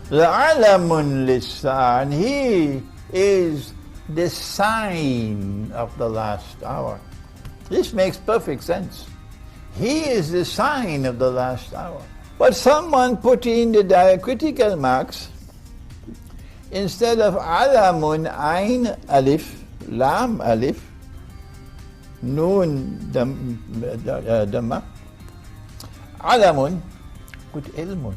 لَعَلَمٌ لِلسَّاعَةِ, and he is the sign of the last hour. This makes perfect sense. He is the sign of the last hour. But someone put in the diacritical marks instead of alamun, ain, alif, lam, alif, noon, dhamma, alamun, put ilmun.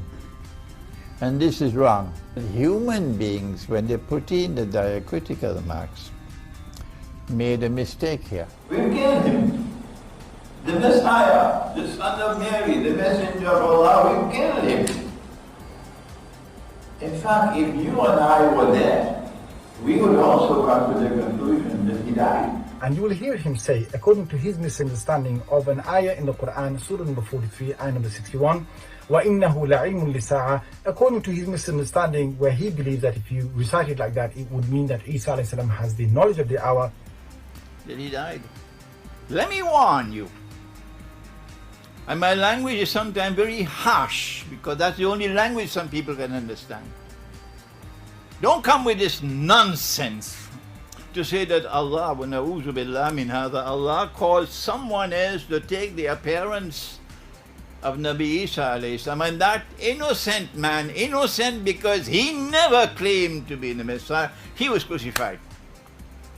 And this is wrong. Human beings, when they put in the diacritical marks, made a mistake here. We killed him. The Messiah, the son of Mary, the messenger of Allah, we killed him. In fact, if you and I were there, we would also come to the conclusion that he died. And you will hear him say, according to his misunderstanding of an ayah in the Quran, Surah number 43, ayah number 61, وَإِنَّهُ لَعِلْمٌ لِسَاعَةٍ, according to his misunderstanding, where he believes that if you recite it like that, it would mean that Isa alayhi salam has the knowledge of the hour. That he died. Let me warn you. And my language is sometimes very harsh, because that's the only language some people can understand. Don't come with this nonsense to say that Allah, wa na'udhu billah min hadha, Allah calls someone else to take the appearance of Nabi Isa alayhi salam, and that innocent man, innocent because he never claimed to be the Messiah, he was crucified.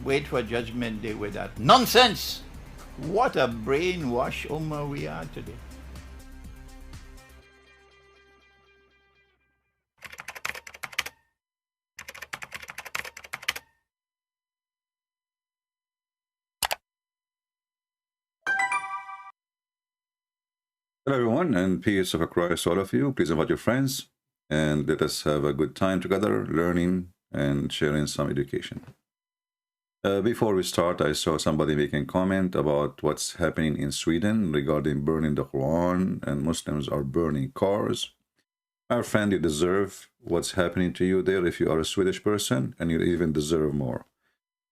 Wait for judgment day with that nonsense. What a brainwash ummah we are today. Hello everyone, and peace of Christ to all of you. Please invite your friends and let us have a good time together, learning and sharing some education. Before we start, I saw somebody making a comment about what's happening in Sweden regarding burning the Quran, and Muslims are burning cars. Our friend, you deserve what's happening to you there if you are a Swedish person, and you even deserve more.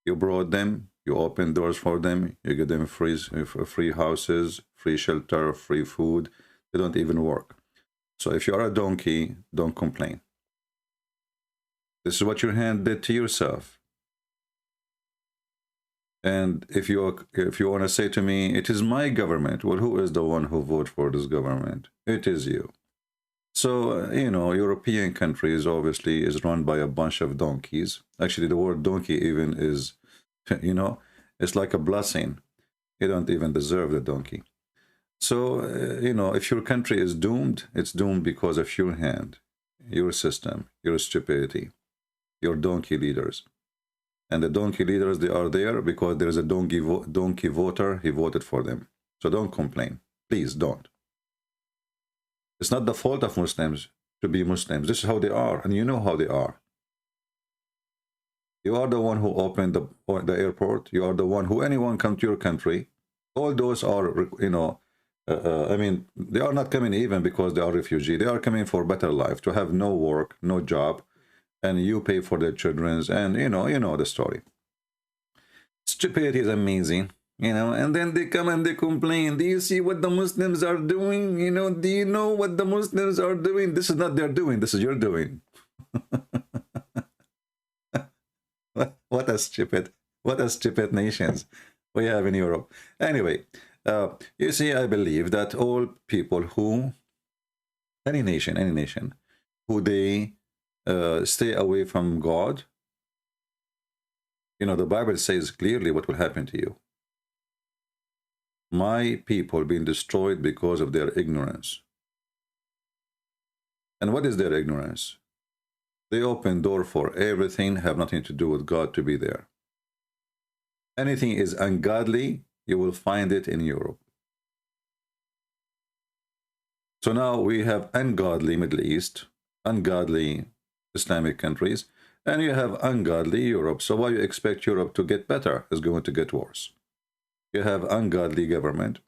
You brought them, you opened doors for them, you give them free houses, free shelter, free food. They don't even work. So if you are a donkey, don't complain. This is what your hand did to yourself. And if you want to say to me, it is my government, well, who is the one who voted for this government? It is you. So, you know, European countries obviously is run by a bunch of donkeys. Actually, the word donkey even is, you know, it's like a blessing. You don't even deserve the donkey. So, you know, if your country is doomed, it's doomed because of your hand, your system, your stupidity, your donkey leaders. And the donkey leaders, they are there because there is a donkey voter, he voted for them. So don't complain. Please don't. It's not the fault of Muslims to be Muslims. This is how they are, and you know how they are. You are the one who opened the airport. You are the one who anyone come to your country. All those are, you know, I mean, they are not coming even because they are refugee. They are coming for better life, to have no work, no job, and you pay for their children's, and you know the story. Stupidity is amazing, you know, and then they come and they complain. Do you see what the Muslims are doing? You know, do you know what the Muslims are doing? This is not their doing, this is your doing. What a stupid nations we have in Europe. Anyway, you see, I believe that all people who, any nation, who they stay away from God, you know, the Bible says clearly what will happen to you. My people being destroyed because of their ignorance. And what is their ignorance? They open door for everything, have nothing to do with God to be there. Anything is ungodly, you will find it in Europe. So now we have ungodly Middle East, ungodly Islamic countries, and you have ungodly Europe. So why you expect Europe to get better? It's going to get worse. You have ungodly government,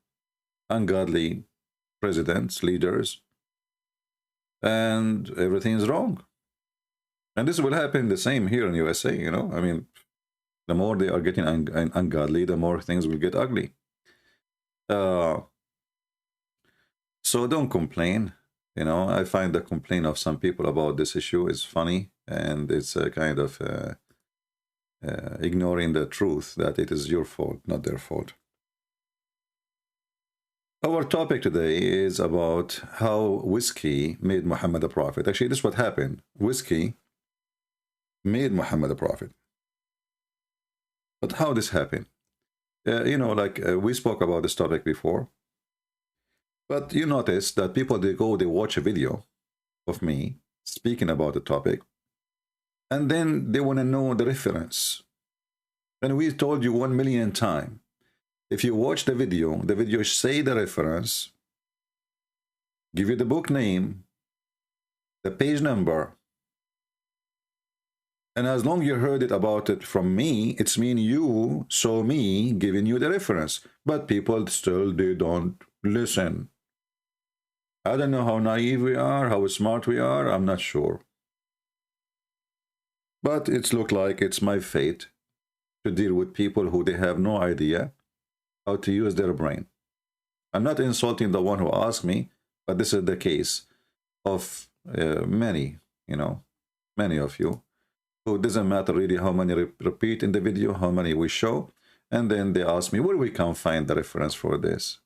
ungodly presidents, leaders, and everything is wrong. And this will happen the same here in USA, you know. I mean, the more they are getting ungodly, the more things will get ugly. So don't complain. You know, I find the complaint of some people about this issue is funny, and it's a kind of ignoring the truth that it is your fault, not their fault. Our topic today is about how whiskey made Muhammad a prophet. Actually, this is what happened. Whiskey made Muhammad a prophet. But how this happened? You know, like we spoke about this topic before. But you notice that people, they watch a video of me speaking about the topic, and then they want to know the reference. And we told you 1,000,000 times, if you watch the video say the reference, give you the book name, the page number, and as long as you heard it about it from me, it's mean you saw me giving you the reference. But people still, they don't listen. I don't know how naive we are, how smart we are, I'm not sure. But it's looked like it's my fate to deal with people who they have no idea how to use their brain. I'm not insulting the one who asked me, but this is the case of many, you know, many of you, who it doesn't matter really how many repeat in the video, how many we show, and then they ask me, where we can find the reference for this?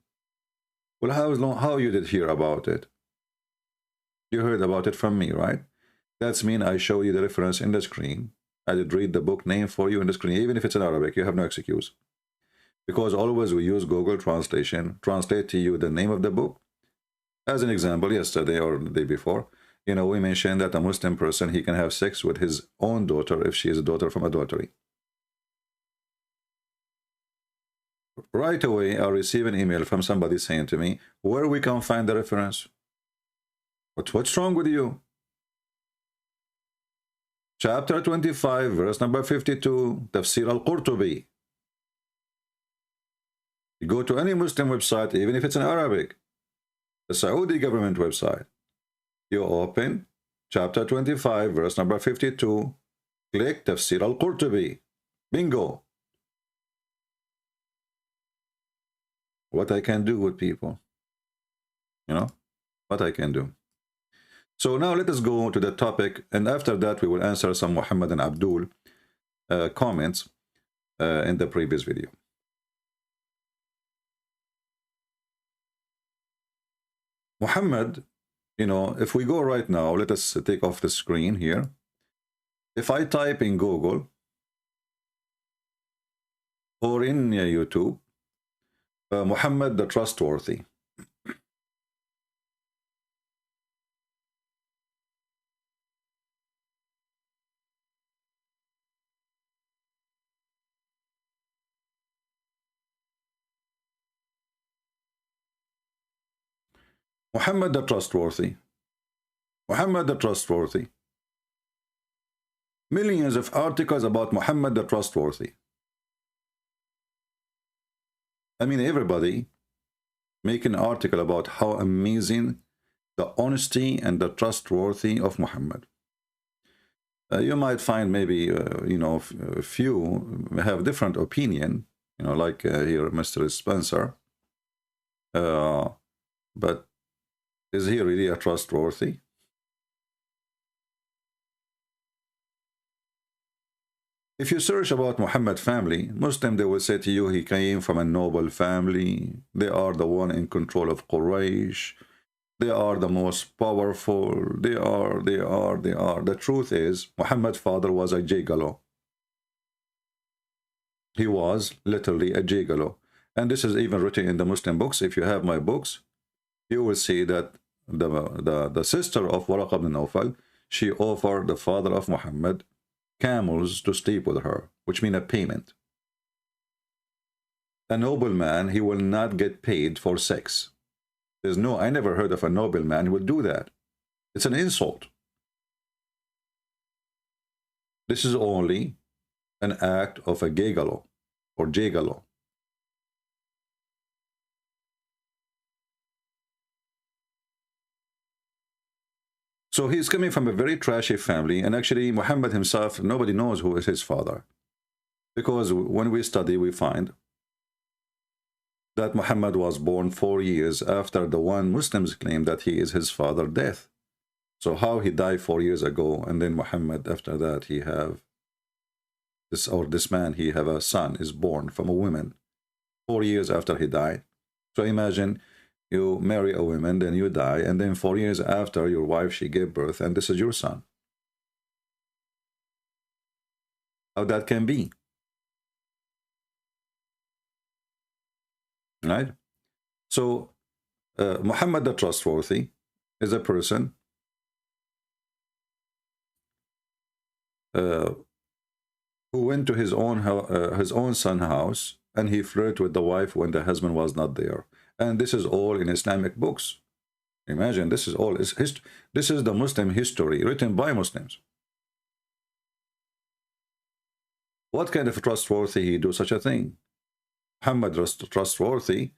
Well, how you did hear about it? You heard about it from me, right? That's mean I show you the reference in the screen. I did read the book name for you in the screen, even if it's in Arabic, you have no excuse. Because always we use Google Translation, translate to you the name of the book. As an example, yesterday or the day before, you know, we mentioned that a Muslim person, he can have sex with his own daughter if she is a daughter from adultery. Right away, I receive an email from somebody saying to me, where we can find the reference? What's wrong with you? Chapter 25, verse number 52, Tafsir al-Qurtubi. You go to any Muslim website, even if it's in Arabic, the Saudi government website, you open chapter 25, verse number 52, click Tafsir al-Qurtubi. Bingo. What I can do with people, you know, what I can do. So now let us go to the topic, and after that we will answer some Muhammad and Abdul comments in the previous video. Muhammad, you know, if we go right now, let us take off the screen here. If I type in Google or in YouTube, Muhammad the Trustworthy. Muhammad the Trustworthy. Muhammad the Trustworthy. Millions of articles about Muhammad the Trustworthy. I mean, everybody make an article about how amazing the honesty and the trustworthy of Muhammad. You might find maybe, you know, a few have different opinion, you know, like here, Mr. Spencer. But is he really a trustworthy? If you search about Muhammad family, Muslim, they will say to you, he came from a noble family. They are the one in control of Quraysh. They are the most powerful. They are. The truth is, Muhammad's father was a gigolo. He was literally a gigolo. And this is even written in the Muslim books. If you have my books, you will see that the sister of Waraq ibn Nawfal, she offered the father of Muhammad camels to sleep with her, which means a payment. A nobleman, he will not get paid for sex. I never heard of a nobleman who would do that. It's an insult. This is only an act of a gigolo or gigolo. So he's coming from a very trashy family, and actually Muhammad himself, nobody knows who is his father. Because when we study, we find that Muhammad was born 4 years after the one Muslims claim that he is his father death. So how he died 4 years ago, and then Muhammad after that he have this, or this man, he have a son is born from a woman 4 years after he died. So imagine you marry a woman, then you die, and then 4 years after your wife, she gave birth, and this is your son. How that can be? Right? So Muhammad the Trustworthy is a person who went to his own son's house, and he flirted with the wife when the husband was not there. And this is all in Islamic books. Imagine, this is all, this is the Muslim history written by Muslims. What kind of trustworthy he do such a thing? Muhammad was trustworthy.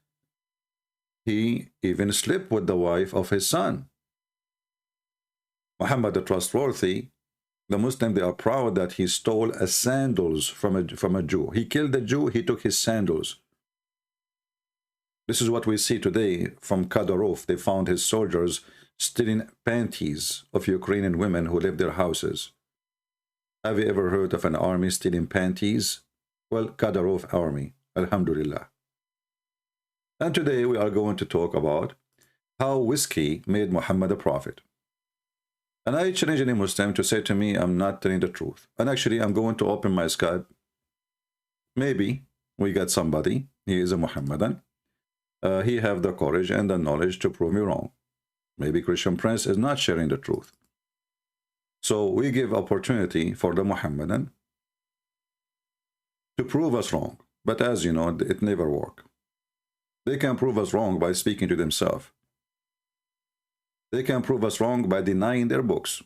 He even slept with the wife of his son. Muhammad the Trustworthy, the Muslim, they are proud that he stole a sandals from a Jew. He killed the Jew, he took his sandals. This is what we see today from Kadyrov. They found his soldiers stealing panties of Ukrainian women who live their houses. Have you ever heard of an army stealing panties? Well, Kadyrov army, alhamdulillah. And today we are going to talk about how whiskey made Muhammad a prophet. And I challenge any Muslim to say to me, I'm not telling the truth. And actually, I'm going to open my Skype. Maybe we get somebody, he is a Muhammadan. He have the courage and the knowledge to prove me wrong. Maybe Christian Prince is not sharing the truth. So we give opportunity for the Muhammadan to prove us wrong. But as you know, it never works. They can prove us wrong by speaking to themselves. They can prove us wrong by denying their books.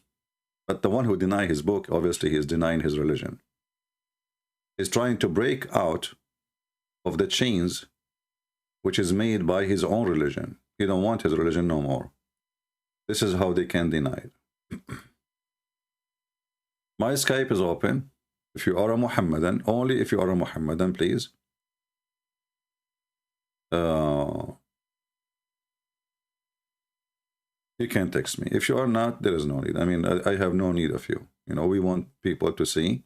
But the one who denies his book, obviously he is denying his religion. He's trying to break out of the chains which is made by his own religion. He don't want his religion no more. This is how they can deny it. My Skype is open. If you are a Muhammadan, only if you are a Muhammadan, please. You can text me. If you are not, there is no need. I mean, I have no need of you. You know, we want people to see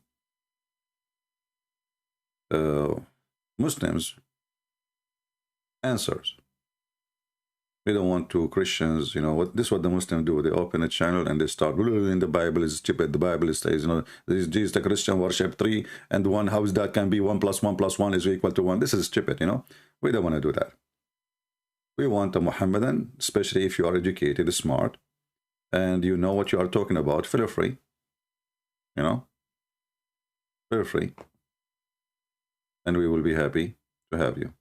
Muslims answers. We don't want to Christians, you know, this is what the Muslims do. They open a channel and they start, in the Bible is stupid. The Bible says, you know, this is the Christian worship 3 and 1. How is that can be 1 + 1 + 1 is equal to 1? This is stupid, you know. We don't want to do that. We want a Muhammadan, especially if you are educated, smart, and you know what you are talking about. Feel free, you know, feel free, and we will be happy to have you.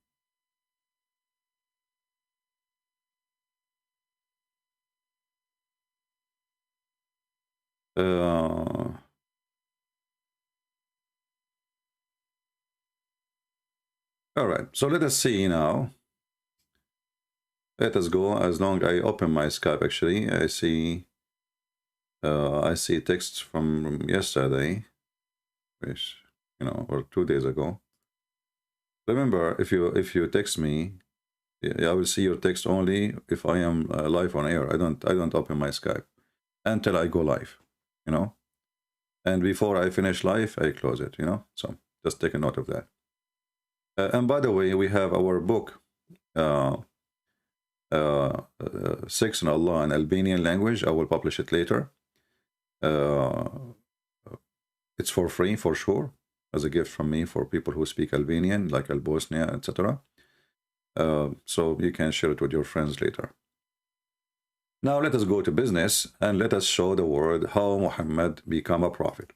All right, so let us see now. Let us go. As long I open my Skype, actually, I see texts from yesterday, which, you know, or 2 days ago. Remember, if you text me, I will see your text only if I am live on air. I don't open my Skype until I go live, you know. And before I finish live, I close it, you know. So just take a note of that. And by the way, we have our book. 6 in Allah in Albanian language. I will publish it later. It's for free, for sure, as a gift from me for people who speak Albanian, like Albosnia, etc. So you can share it with your friends later. Now let us go to business and let us show the world how Muhammad became a prophet.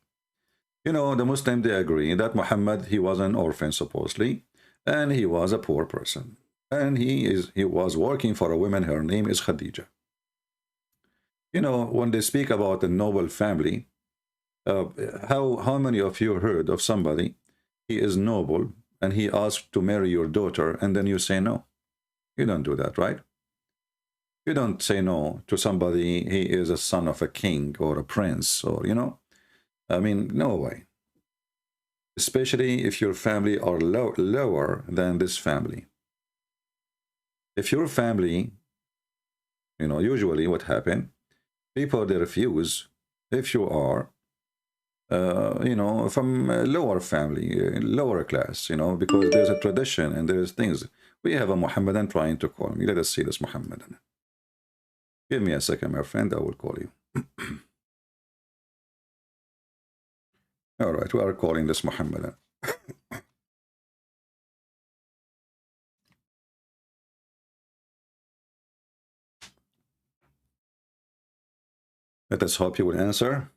You know, the Muslims, they agree that Muhammad, he was an orphan supposedly, and he was a poor person. And he was working for a woman, her name is Khadija. You know, when they speak about a noble family, how many of you heard of somebody, he is noble, and he asked to marry your daughter, and then you say no? You don't do that, right? You don't say no to somebody, he is a son of a king or a prince, or, you know, I mean, no way. Especially if your family are lower than this family. If your family, you know, usually what happen, people, they refuse if you are, you know, from a lower family, lower class, you know, because there's a tradition and there's things. We have a Muhammadan trying to call me. Let us see this Muhammadan. Give me a second, my friend. I will call you. All right, we are calling this Muhammadan. Let us hope you will answer.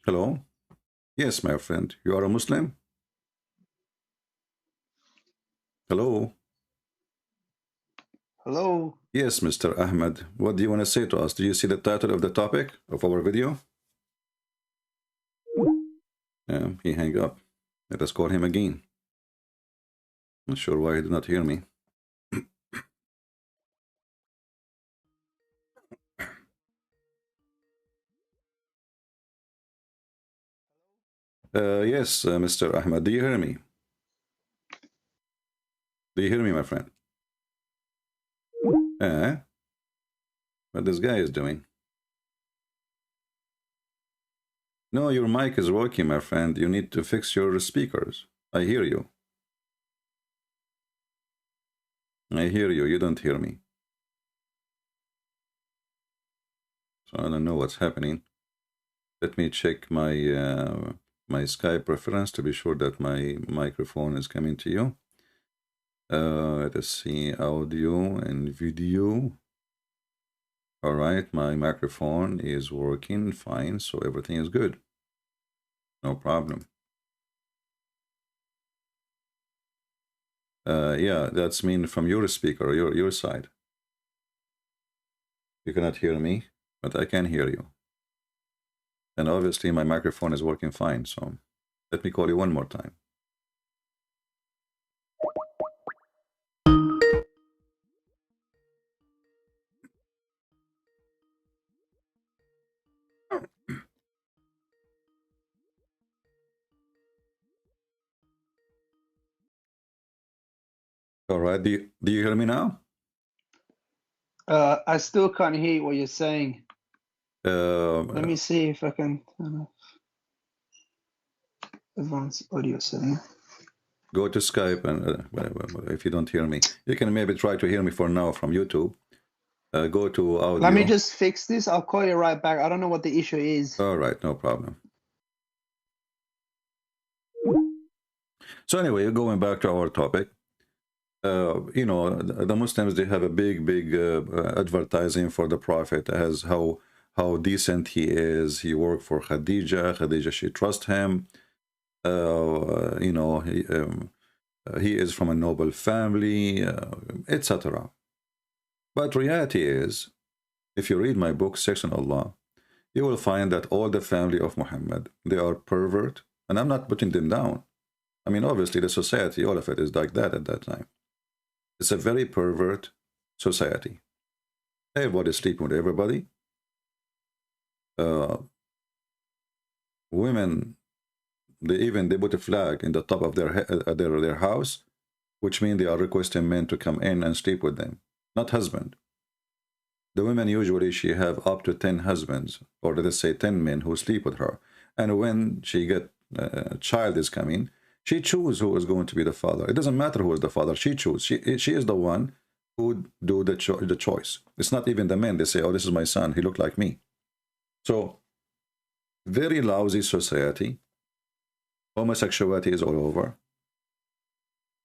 Hello? Yes, my friend. You are a Muslim? Hello? Hello. Yes, Mr. Ahmed. What do you want to say to us? Do you see the title of the topic of our video? Yeah, he hang up. Let us call him again. Not sure why he did not hear me. Yes, Mr. Ahmed, do you hear me? Do you hear me, my friend? What this guy is doing? No, your mic is working, my friend. You need to fix your speakers. I hear you. I hear you. You don't hear me. So I don't know what's happening. Let me check my my Skype reference to be sure that my microphone is coming to you. Let us see audio and video. All right, my microphone is working fine, so everything is good. No problem. Yeah, that's mean from your speaker, your side. You cannot hear me, but I can hear you. And obviously my microphone is working fine, so let me call you one more time. All right, do you hear me now? I still can't hear what you're saying. Let me see if I can turn off advanced audio setting. Go to Skype and if you don't hear me, you can maybe try to hear me for now from YouTube. Go to audio. Let me just fix this. I'll call you right back. I don't know what the issue is. All right, no problem. So anyway, going back to our topic, you know, the Muslims, they have a big advertising for the Prophet as how decent he is. He worked for Khadija. Khadija, she trusts him. You know, he is from a noble family, etc. But reality is, if you read my book, Section Allah, you will find that all the family of Muhammad, they are pervert, and I'm not putting them down. I mean, obviously, the society, all of it is like that at that time. It's a very pervert society. Everybody's sleeping with everybody. Women, they put a flag in the top of their house, which means they are requesting men to come in and sleep with them, not husband. The women usually, she have up to 10 husbands, or let us say 10 men who sleep with her. And when she get a child is coming, she chooses who is going to be the father. It doesn't matter who is the father. She chooses. She is the one who do the choice. It's not even the men. They say, oh, this is my son. He looked like me. So, very lousy society. Homosexuality is all over.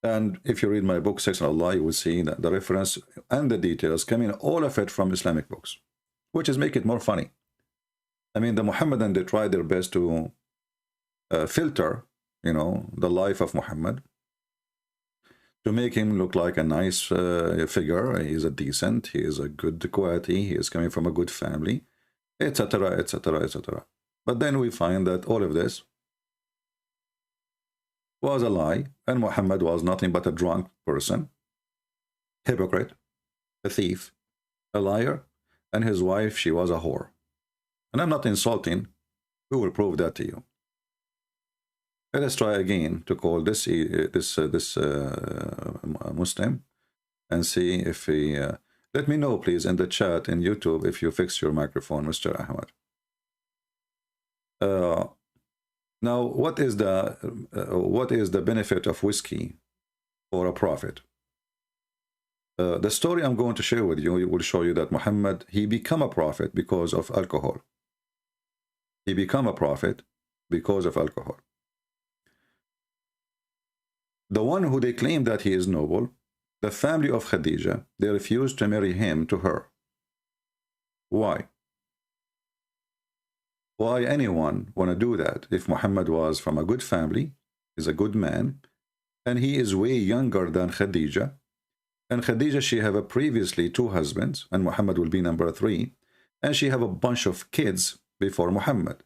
And if you read my book, Sex and Allah, you will see that the reference and the details coming, all of it from Islamic books, which is make it more funny. I mean, the Muhammadan, they try their best to filter, you know, the life of Muhammad to make him look like a nice figure. He is a decent, he is a good quality, he is coming from a good family, etc., etc., etc. But then we find that all of this was a lie, and Muhammad was nothing but a drunk person, hypocrite, a thief, a liar, and his wife, she was a whore. And I'm not insulting. We will prove that to you. Let us try again to call this Muslim and see if he. Let me know, please, in the chat in YouTube if you fix your microphone, Mr. Ahmad. Now, what is the benefit of whiskey for a prophet? The story I'm going to share with you will show you that Muhammad, he became a prophet because of alcohol. He became a prophet because of alcohol. The one who they claim that he is noble, the family of Khadija, they refused to marry him to her. Why? Why anyone want to do that if Muhammad was from a good family, is a good man, and he is way younger than Khadija, and Khadija, she have previously 2 husbands, and Muhammad will be number 3, and she have a bunch of kids before Muhammad.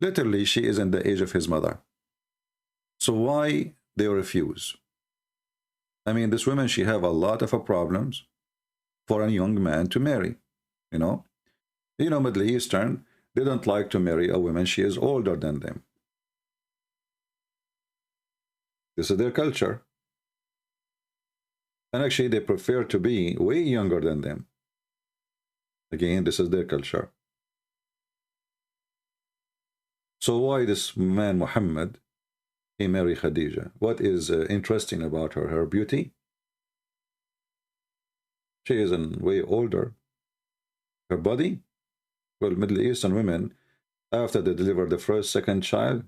Literally, she is in the age of his mother. So why they refuse? I mean, this woman, she have a lot of problems for a young man to marry, you know. Middle Eastern, they don't like to marry a woman, she is older than them. This is their culture. And actually, they prefer to be way younger than them. Again, this is their culture. So why this man, Muhammad, he married Khadija? What is interesting about her? Her beauty? She is way older. Her body? Well, Middle Eastern women, after they delivered the first, second child,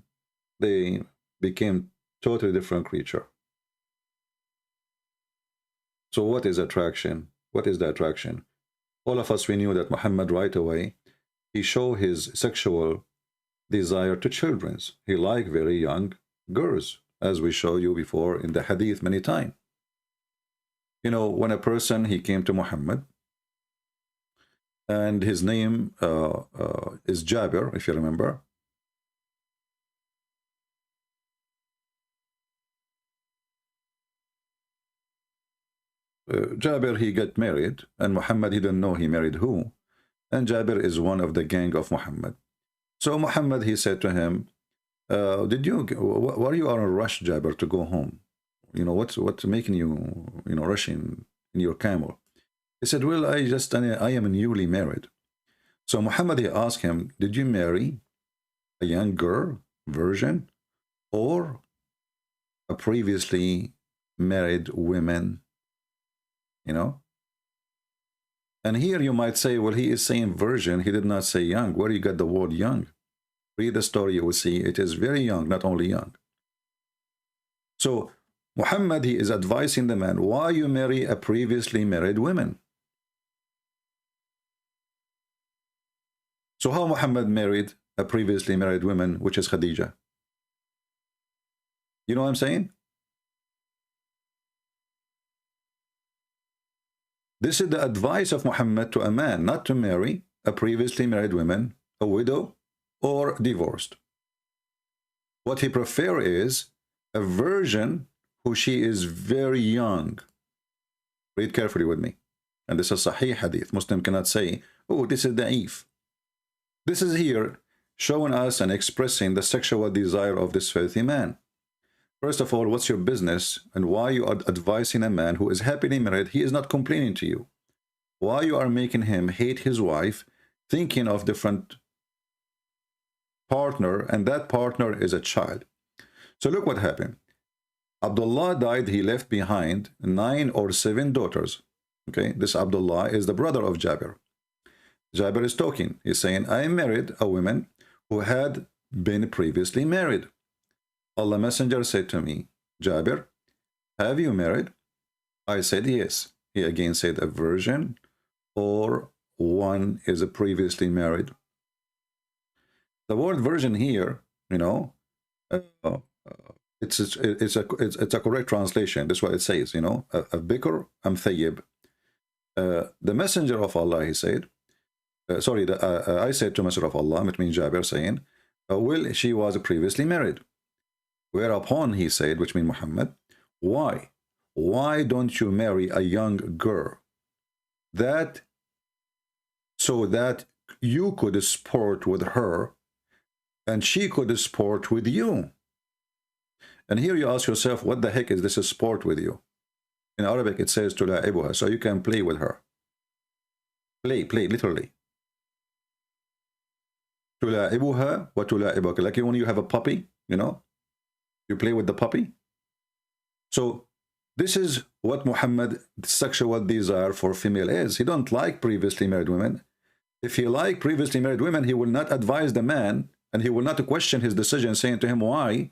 they became totally different creature. So what is attraction? What is the attraction? All of us, we knew that Muhammad right away, he showed his sexual desire to children. He liked very young girls, as we showed you before in the hadith many times. When a person, he came to Muhammad, and his name is Jabir, if you remember. Jabir, he got married, and Muhammad, he didn't know he married who. And Jabir is one of the gang of Muhammad. So Muhammad, he said to him, why you are in a rush, Jabir, to go home? What's making you, rushing in your camel? He said, well, I am newly married. So Muhammad, he asked him, did you marry a young girl, virgin, or a previously married woman? And here you might say, well, he is saying virgin, he did not say young. Where you got the word young? Read the story, you will see it is very young, not only young. So Muhammad, he is advising the man, why you marry a previously married woman? So how Muhammad married a previously married woman, which is Khadija? You know what I'm saying? This is the advice of Muhammad to a man, not to marry a previously married woman, a widow, or divorced. What he prefers is a virgin who she is very young. Read carefully with me. And this is Sahih Hadith. Muslim cannot say, oh, this is da'if. This is here showing us and expressing the sexual desire of this filthy man. First of all, what's your business and why you are advising a man who is happily married? He is not complaining to you. Why you are making him hate his wife, thinking of different partner, and that partner is a child. So look what happened. Abdullah died. He left behind 9 or 7 daughters. Okay, this Abdullah is the brother of Jabir. Jabir is talking. He's saying, I married a woman who had been previously married. Allah Messenger said to me, Jabir, have you married? I said, yes. He again said, a virgin or one is a previously married. The word virgin here, it's a correct translation. That's what it says, a bikr am thayyib. The Messenger of Allah, he said, I said to Messenger of Allah, it means Jabir, saying, well, she was previously married. Whereupon he said, which means Muhammad, why? Why don't you marry a young girl so that you could sport with her and she could sport with you? And here you ask yourself, what the heck is this a sport with you? In Arabic, it says تلاعبها, so you can play with her. Play, literally. تلاعبها وتلاعبك. Like when you have a puppy, you know, you play with the puppy. So this is what Muhammad's sexual desire for female is. He don't like previously married women. If he liked previously married women, he will not advise the man, and he will not question his decision, saying to him, why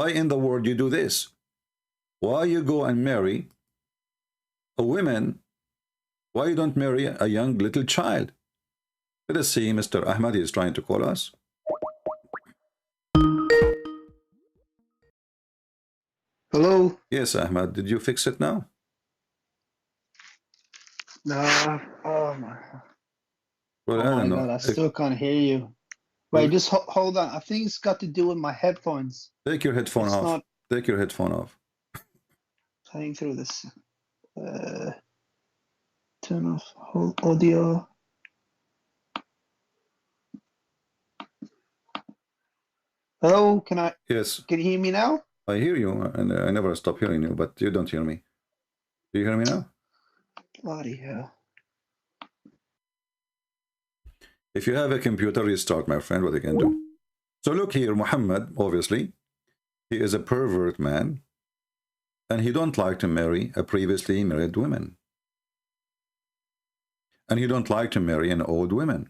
in the world you do this? Why you go and marry a woman? Why you don't marry a young little child? Let us see. Mr. Ahmad is trying to call us. Hello? Yes, Ahmad, did you fix it now? No. Oh my. Well, Oh I my don't know. God, I still can't hear you. Wait, just hold on. I think it's got to do with my headphones. Take your headphone off. Take your headphone off. Playing through this. Turn off whole audio. Hello, Yes. Can you hear me now? I hear you, and I never stop hearing you, but you don't hear me. Do you hear me now? Bloody hell. If you have a computer, restart, my friend, what you can do. So look here, Muhammad, obviously, he is a pervert man, and he don't like to marry a previously married woman. And he don't like to marry an old woman.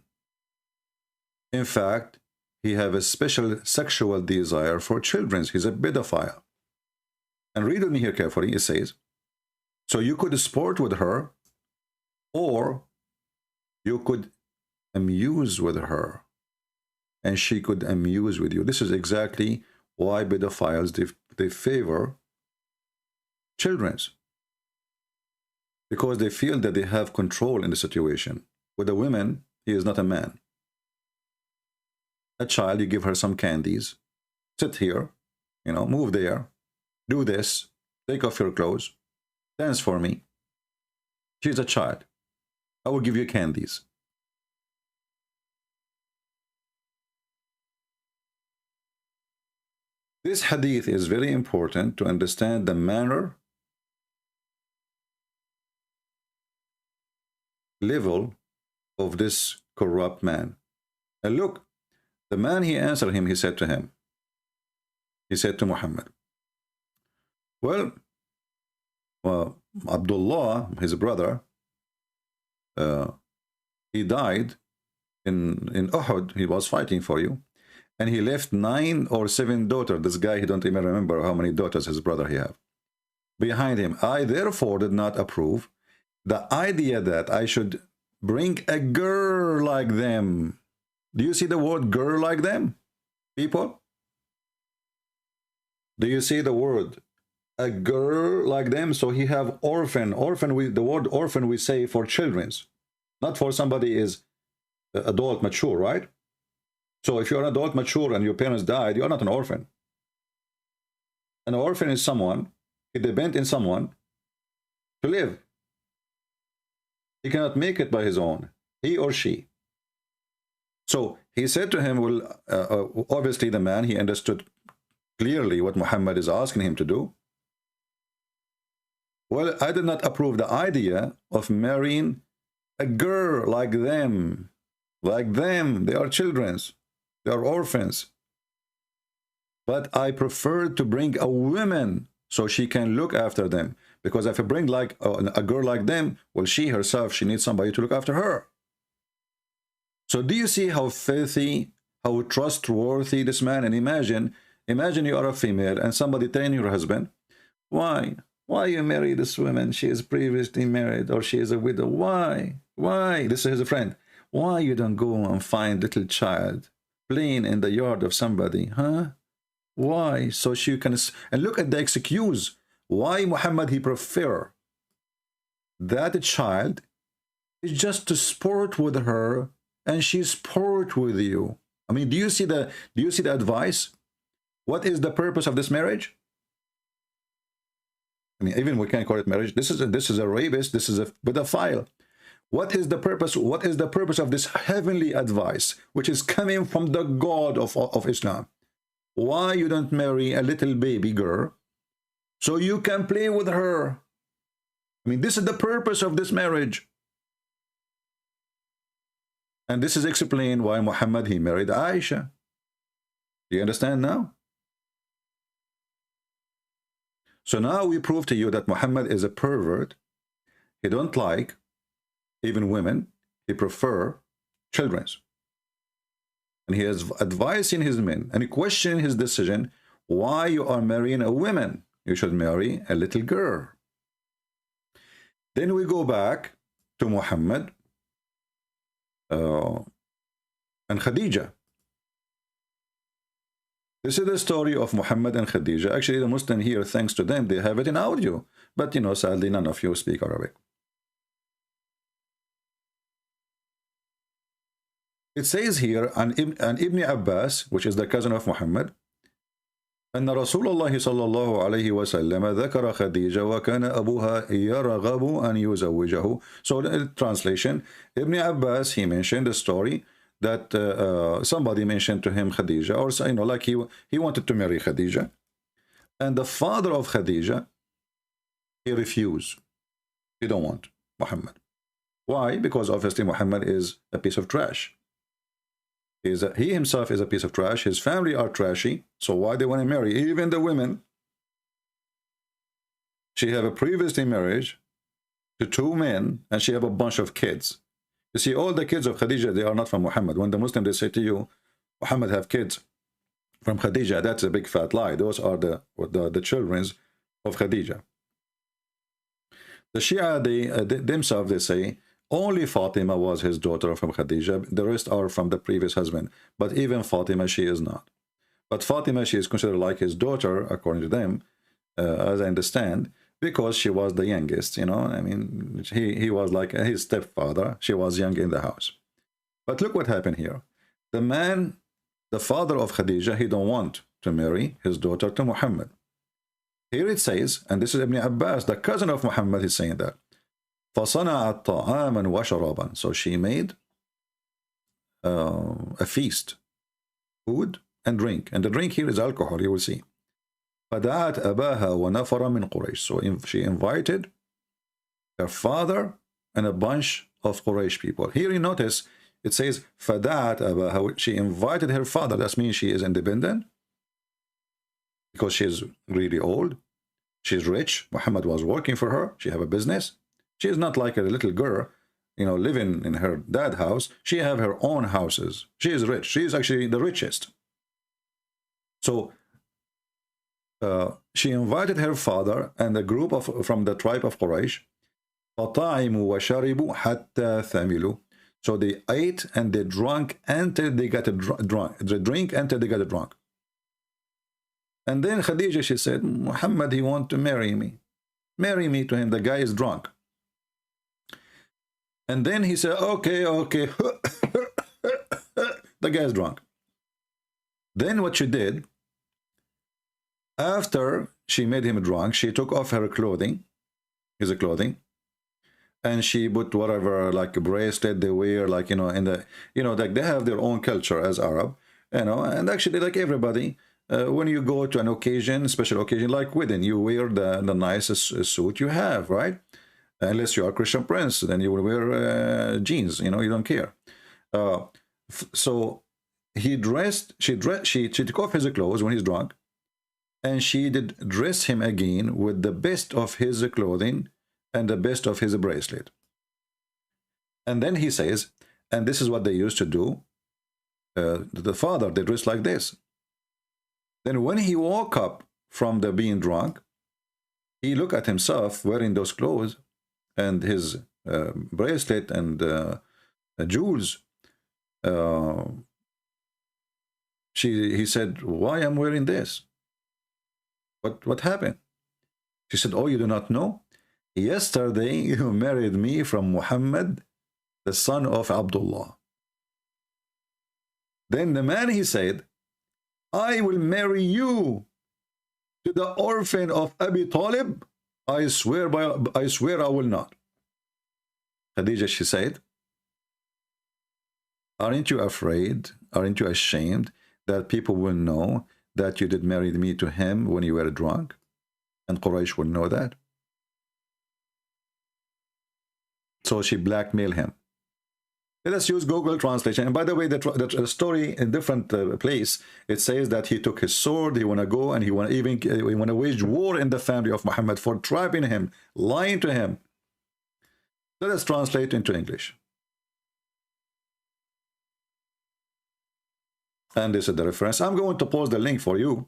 In fact, he have a special sexual desire for children. He's a pedophile. And read with me here carefully. It says, so you could sport with her, or you could amuse with her, and she could amuse with you. This is exactly why pedophiles, they favor children, because they feel that they have control in the situation. With a woman, he is not a man. A child, you give her some candies, sit here, you know, move there, do this, take off your clothes, dance for me. She's a child. I will give you candies. This hadith is very important to understand the manner, level of this corrupt man. And look, the man, he answered him, he said to Muhammad, well, Abdullah, his brother, he died in Uhud. He was fighting for you, and he left 9 or 7 daughters. This guy, he don't even remember how many daughters his brother he have behind him. I therefore did not approve the idea that I should bring a girl like them. Do you see the word girl like them, people? Do you see the word a girl like them? So he have orphan. The word orphan we say for children's, not for somebody is adult mature, right? So if you're an adult mature and your parents died, you're not an orphan. An orphan is someone, he depends on someone to live. He cannot make it by his own, he or she. So he said to him, well, obviously the man, he understood clearly what Muhammad is asking him to do. Well, I did not approve the idea of marrying a girl like them. Like them, they are children, they are orphans. But I prefer to bring a woman so she can look after them. Because if I bring like a girl like them, well, she herself, she needs somebody to look after her. So do you see how filthy, how trustworthy this man? And imagine you are a female and somebody telling your husband, why you marry this woman? She is previously married, or she is a widow. Why? This is his friend. Why you don't go and find little child playing in the yard of somebody, huh? Why? So she can, and look at the excuse. Why Muhammad, he prefer that child is just to sport with her, and she sport with you. I mean, do you see the advice? What is the purpose of this marriage? I mean, even we can't call it marriage. This is a rapist. This is a pedophile. What is the purpose? What is the purpose of this heavenly advice, which is coming from the God of Islam? why you don't marry a little baby girl so you can play with her? I mean, this is the purpose of this marriage. And this is explained why Muhammad, he married Aisha. Do you understand now? So now we prove to you that Muhammad is a pervert. He don't like even women. He prefer children. And he is advising his men and questioning his decision. Why you are marrying a woman? You should marry a little girl. Then we go back to Muhammad and Khadija. This is the story of Muhammad and Khadija. Actually, the Muslim here, thanks to them, they have it in audio. But, you know, sadly, none of you speak Arabic. It says here, an Ibn Abbas, which is the cousin of Muhammad, أن رسول الله صلى الله عليه وسلم ذكر خديجة وكان أبوها يرغب أن يزوجه. So in translation, Ibn Abbas, he mentioned the story that somebody mentioned to him Khadija, or, you know, like he wanted to marry Khadija, and the father of Khadija, he refused. He don't want Muhammad. Why? Because obviously Muhammad is a piece of trash. He himself is a piece of trash. His family are trashy. So why they want to marry? Even the women. She have a previously marriage to 2 men, and she have a bunch of kids. You see, all the kids of Khadija, they are not from Muhammad. When the Muslims, they say to you, Muhammad have kids from Khadija, that's a big fat lie. Those are the children of Khadija. The Shia, they themselves, they say, only Fatima was his daughter from Khadija. The rest are from the previous husband. But even Fatima, she is not. But Fatima, she is considered like his daughter, according to them, as I understand, because she was the youngest, you know. I mean, he was like his stepfather. She was young in the house. But look what happened here. The man, the father of Khadija, he don't want to marry his daughter to Muhammad. Here it says, and this is Ibn Abbas, the cousin of Muhammad, is saying that. فَصَنَعَتْ طَعَامًا وَشَرَابًا. So she made a feast, food and drink. And the drink here is alcohol, you will see. فَدَعَتْ أَبَاهَا وَنَفَرًا مِنْ قُرَيْشٍ. So she invited her father and a bunch of Quraysh people. Here you notice, it says, فَدَعَتْ أَبَاهَا. She invited her father. That means she is independent, because she is really old. She's rich. Muhammad was working for her. She have a business. She is not like a little girl, you know, living in her dad's house. She have her own houses. She is rich. She is actually the richest. So she invited her father and a group from the tribe of Quraysh. فَطَعِمُوا وَشَرِبُوا حَتَّى ثَمِلُوا. So they ate and they drank until they got drunk. They drink until they got drunk. And then Khadija, she said, Muhammad, he want to marry me. Marry me to him. The guy is drunk. And then he said, okay. The guy is drunk. Then what she did, after she made him drunk, she took off her clothing, his clothing, and she put whatever, like a bracelet they wear, like, you know, in the, you know, like they have their own culture as Arab, you know, and actually like everybody, when you go to an occasion, special occasion like wedding, you wear the nicest suit you have, right? Unless you are Christian Prince, then you will wear jeans, you know, you don't care. So he dressed, she took off his clothes when he's drunk, and she did dress him again with the best of his clothing and the best of his bracelet. And then he says, and this is what they used to do, the father, they dressed like this. Then when he woke up from the being drunk, he looked at himself wearing those clothes and his bracelet and jewels. He said, why am I wearing this? What happened? She said, oh, you do not know? Yesterday you married me from Muhammad, the son of Abdullah. Then the man, he said, I will marry you to the orphan of Abi Talib. I swear I will not. Khadija, she said, aren't you afraid? Aren't you ashamed that people will know that you did marry me to him when you were drunk? And Quraysh would know that. So she blackmailed him. Let us use Google translation. And by the way, the story in different place, it says that he took his sword, he want to go, and he want to wage war in the family of Muhammad for trapping him, lying to him. Let us translate into English. And this is the reference. I'm going to post the link for you.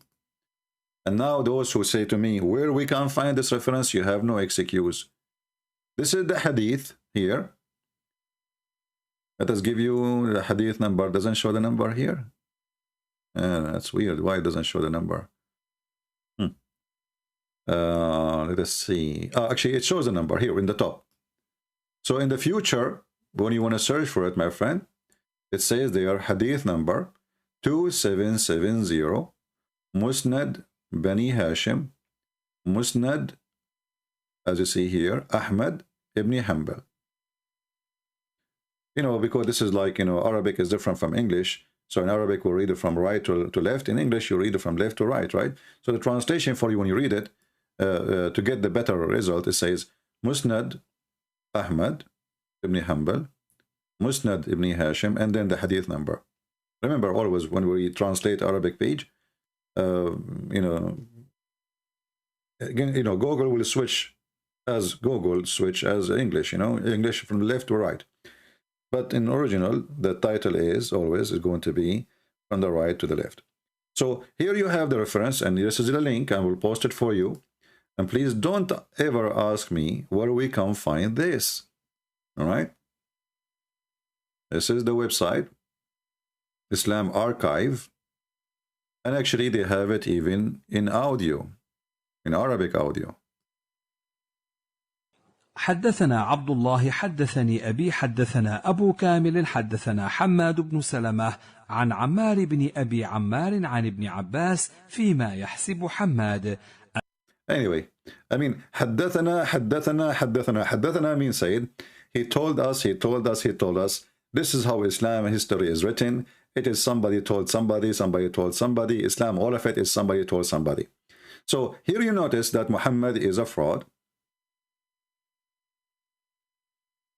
And now those who say to me, where we can find this reference, you have no excuse. This is the hadith here. Let us give you the hadith number. Doesn't show the number here. That's weird. Why it doesn't show the number? Let us see. Actually, it shows the number here in the top. So in the future, when you want to search for it, my friend, it says there hadith number 2770, Musnad Bani Hashim, Musnad, as you see here, Ahmad ibn Hanbal. You know, because this is like, you know, Arabic is different from English. So in Arabic, we'll read it from right to left. In English, you read it from left to right, right? So the translation for you when you read it, to get the better result, it says, Musnad Ahmad ibn Hanbal, Musnad ibn Hashim, and then the hadith number. Remember, always when we translate Arabic page, again, Google will switch as English, English from left to right. But in original, the title is going to be from the right to the left. So here you have the reference, and this is the link. I will post it for you. And please don't ever ask me where we can find this. All right? This is the website, Islam Archive. And actually, they have it even in audio, in Arabic audio. حدثنا عبد الله حدثني أبي حدثنا أبو كامل حدثنا حماد بن سلمة عن عمار بن أبي عمار عن ابن عباس فيما يحسب حماد. Anyway, I mean, حدثنا means said, he told us. This is how Islam history is written. It is somebody told somebody told somebody. Islam, all of it is somebody told somebody. So here you notice that Muhammad is a fraud.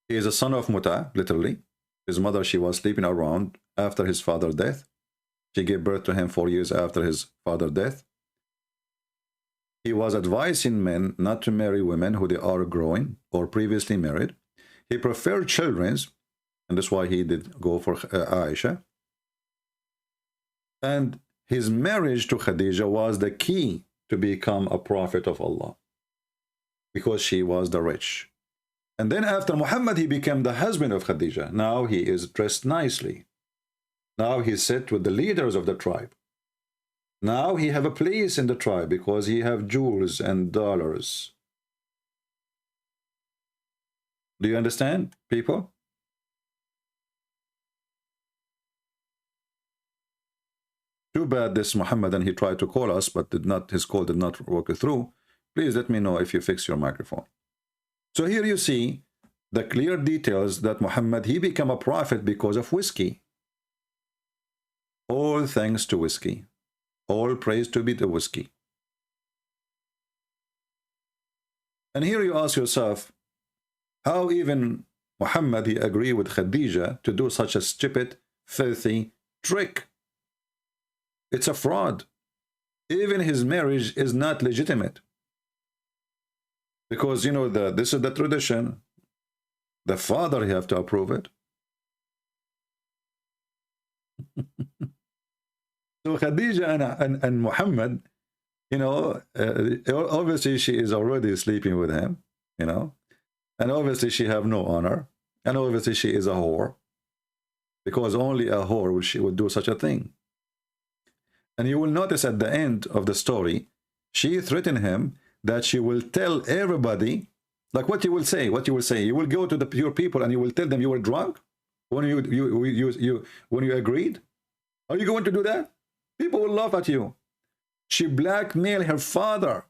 He is a son of Muta, literally. His mother, she was sleeping around after his father's death. She gave birth to him 4 years after his father's death. He was advising men not to marry women who they are growing or previously married. He preferred children, and that's why he did go for Aisha. And his marriage to Khadija was the key to become a prophet of Allah, because she was the rich. And then after Muhammad, he became the husband of Khadija. Now he is dressed nicely. Now he sits with the leaders of the tribe. Now he have a place in the tribe because he have jewels and dollars. Do you understand, people? Too bad this Muhammadan, he tried to call us, but his call did not work through. Please let me know if you fix your microphone. So here you see the clear details that Muhammad, he became a prophet because of whiskey. All thanks to whiskey. All praise to be the whiskey. And here you ask yourself, how even Muhammad, he agreed with Khadija to do such a stupid, filthy trick? It's a fraud. Even his marriage is not legitimate. Because, you know, this is the tradition. The father, he have to approve it. So Khadija and Muhammad, you know, obviously she is already sleeping with him, you know. And obviously she have no honor. And obviously she is a whore. Because only a whore would do such a thing. And you will notice at the end of the story, she threatened him that she will tell everybody, like what you will say, you will go to the pure people and you will tell them you were drunk when you agreed. Are you going to do that? People will laugh at you. She blackmailed her father.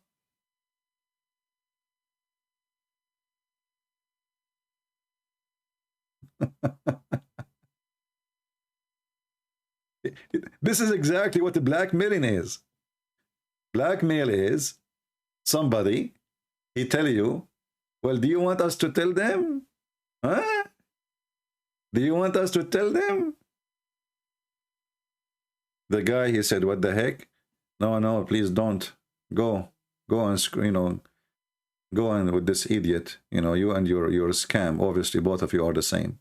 This is exactly what the blackmailing is. Blackmail is somebody, he tell you, well, do you want us to tell them? Huh? Do you want us to tell them? The guy, he said, what the heck? No, no, please don't. Go and, you know, go on with this idiot. You know, you and your scam. Obviously, both of you are the same.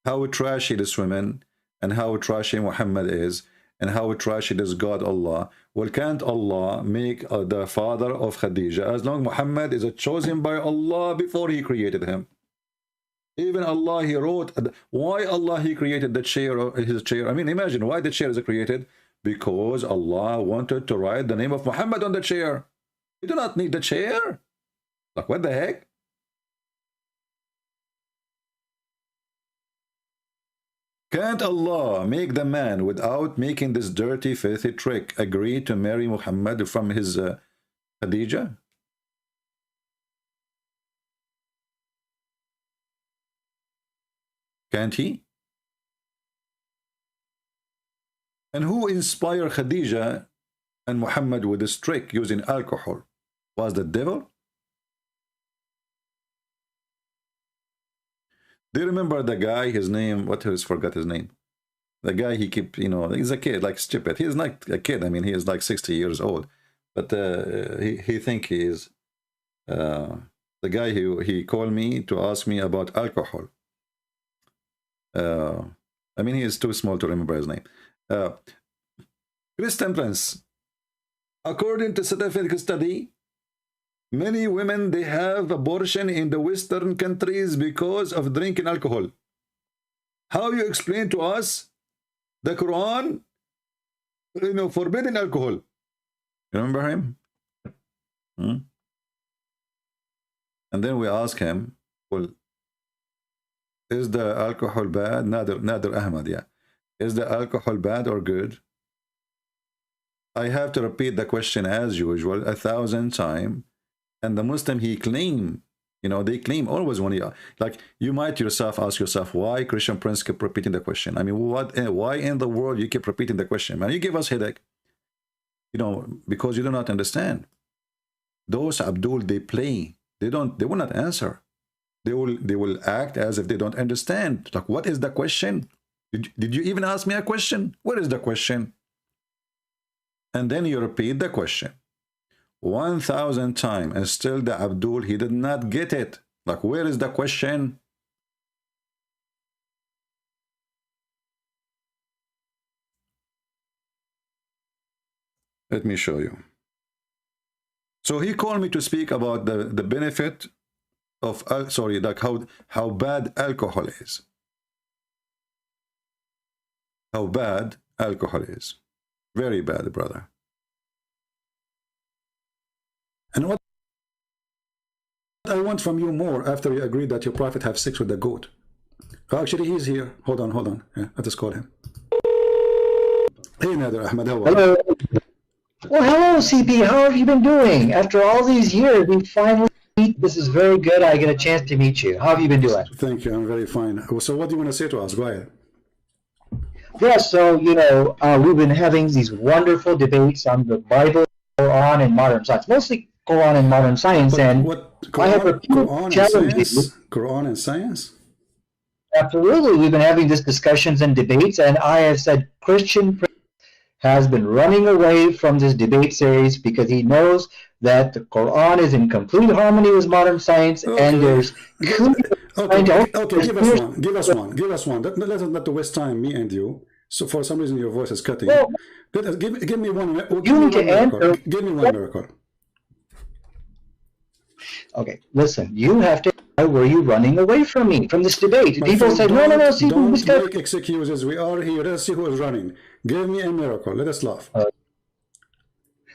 How trashy this woman and how trashy Muhammad is and how trashy this God Allah. Well, can't Allah make the father of Khadija as long Muhammad is chosen by Allah before he created him? Even Allah, he wrote, why Allah, he created the chair, his chair. I mean, imagine why the chair is created. Because Allah wanted to write the name of Muhammad on the chair. You do not need the chair. Like, what the heck? Can't Allah make the man without making this dirty, filthy trick agree to marry Muhammad from his Khadija? Can't he? And who inspired Khadija and Muhammad with this trick using alcohol? Was the devil? Do you remember the guy, his name, what is, forgot his name? The guy he keep, you know, he's a kid, like stupid. He's not a kid, I mean, he is like 60 years old. But he think he is. The guy who he called me to ask me about alcohol. I mean, he is too small to remember his name. Christian Prince, according to scientific study, many women, they have abortion in the Western countries because of drinking alcohol. How you explain to us the Quran, you know, forbidding alcohol? You remember him? And then we ask him, well, is the alcohol bad? Nader Ahmad, yeah. Is the alcohol bad or good? I have to repeat the question as usual 1,000 times. And the Muslim, he claim, you know, they claim always when you, like, you might yourself ask yourself, why Christian Prince keep repeating the question? I mean, why in the world you keep repeating the question? Man, you give us headache. You know, because you do not understand. Those Abdul, they play. They will not answer. They will act as if they don't understand. Like, what is the question? Did you even ask me a question? What is the question? And then you repeat the question 1,000 times, and still the Abdul, he did not get it. Like, where is the question? Let me show you. So he called me to speak about the benefit of, sorry, like how bad alcohol is. How bad alcohol is. Very bad, brother. And what I want from you more after you agreed that your prophet have sex with the goat. Actually, he's here. Hold on. Yeah, let us call him. Hey, Nader Ahmad, how are you? Hello. Well, hello, CP. How have you been doing? After all these years, we finally meet. This is very good. I get a chance to meet you. How have you been doing? Thank you. I'm very fine. So what do you want to say to us? Go ahead. Yes, so, you know, we've been having these wonderful debates on the Bible, Quran, and modern science. Mostly Quran and modern science. But and what, I have a few challenges. Quran and science? Absolutely. We've been having these discussions and debates, and I have said Christian has been running away from this debate series because he knows that the Quran is in complete harmony with modern science, and there's okay, give us one. Let's not waste time, me and you. So for some reason your voice is cutting. Well, give me one. Give me one miracle. Okay, listen. You have to. Why were you running away from me from this debate? People say, no. See, don't make excuses. We are here. Let's see who is running. Give me a miracle. Let us laugh.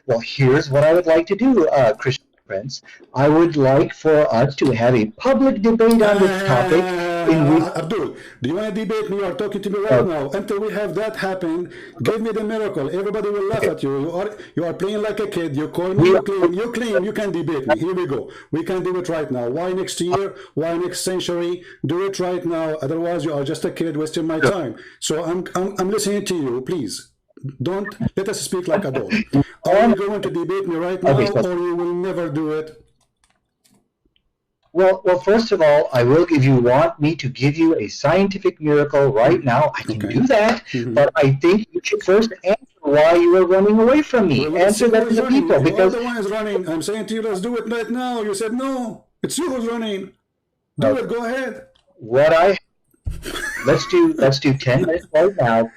Well, here's what I would like to do, Christian Prince. I would like for us to have a public debate on this topic. Abdul, do you want to debate me? You are talking to me right now. Until we have that happen, give me the miracle. Everybody will laugh at you. You are playing like a kid. You call me. You claim you can debate me. Here we go. We can do it right now. Why next year? Why next century? Do it right now. Otherwise, you are just a kid wasting my time. So I'm listening to you. Please Don't let us speak like adults. Are you going to debate me right now, or you will never do it? Well, first of all, I will give you, want me to give you a scientific miracle right now. I can do that, but I think you should first answer why you are running away from me. Well, answer that to the people. Because the one is running. I'm saying to you, let's do it right now. You said no. It's you who's running. Do it. Go ahead. Let's do 10 minutes right now.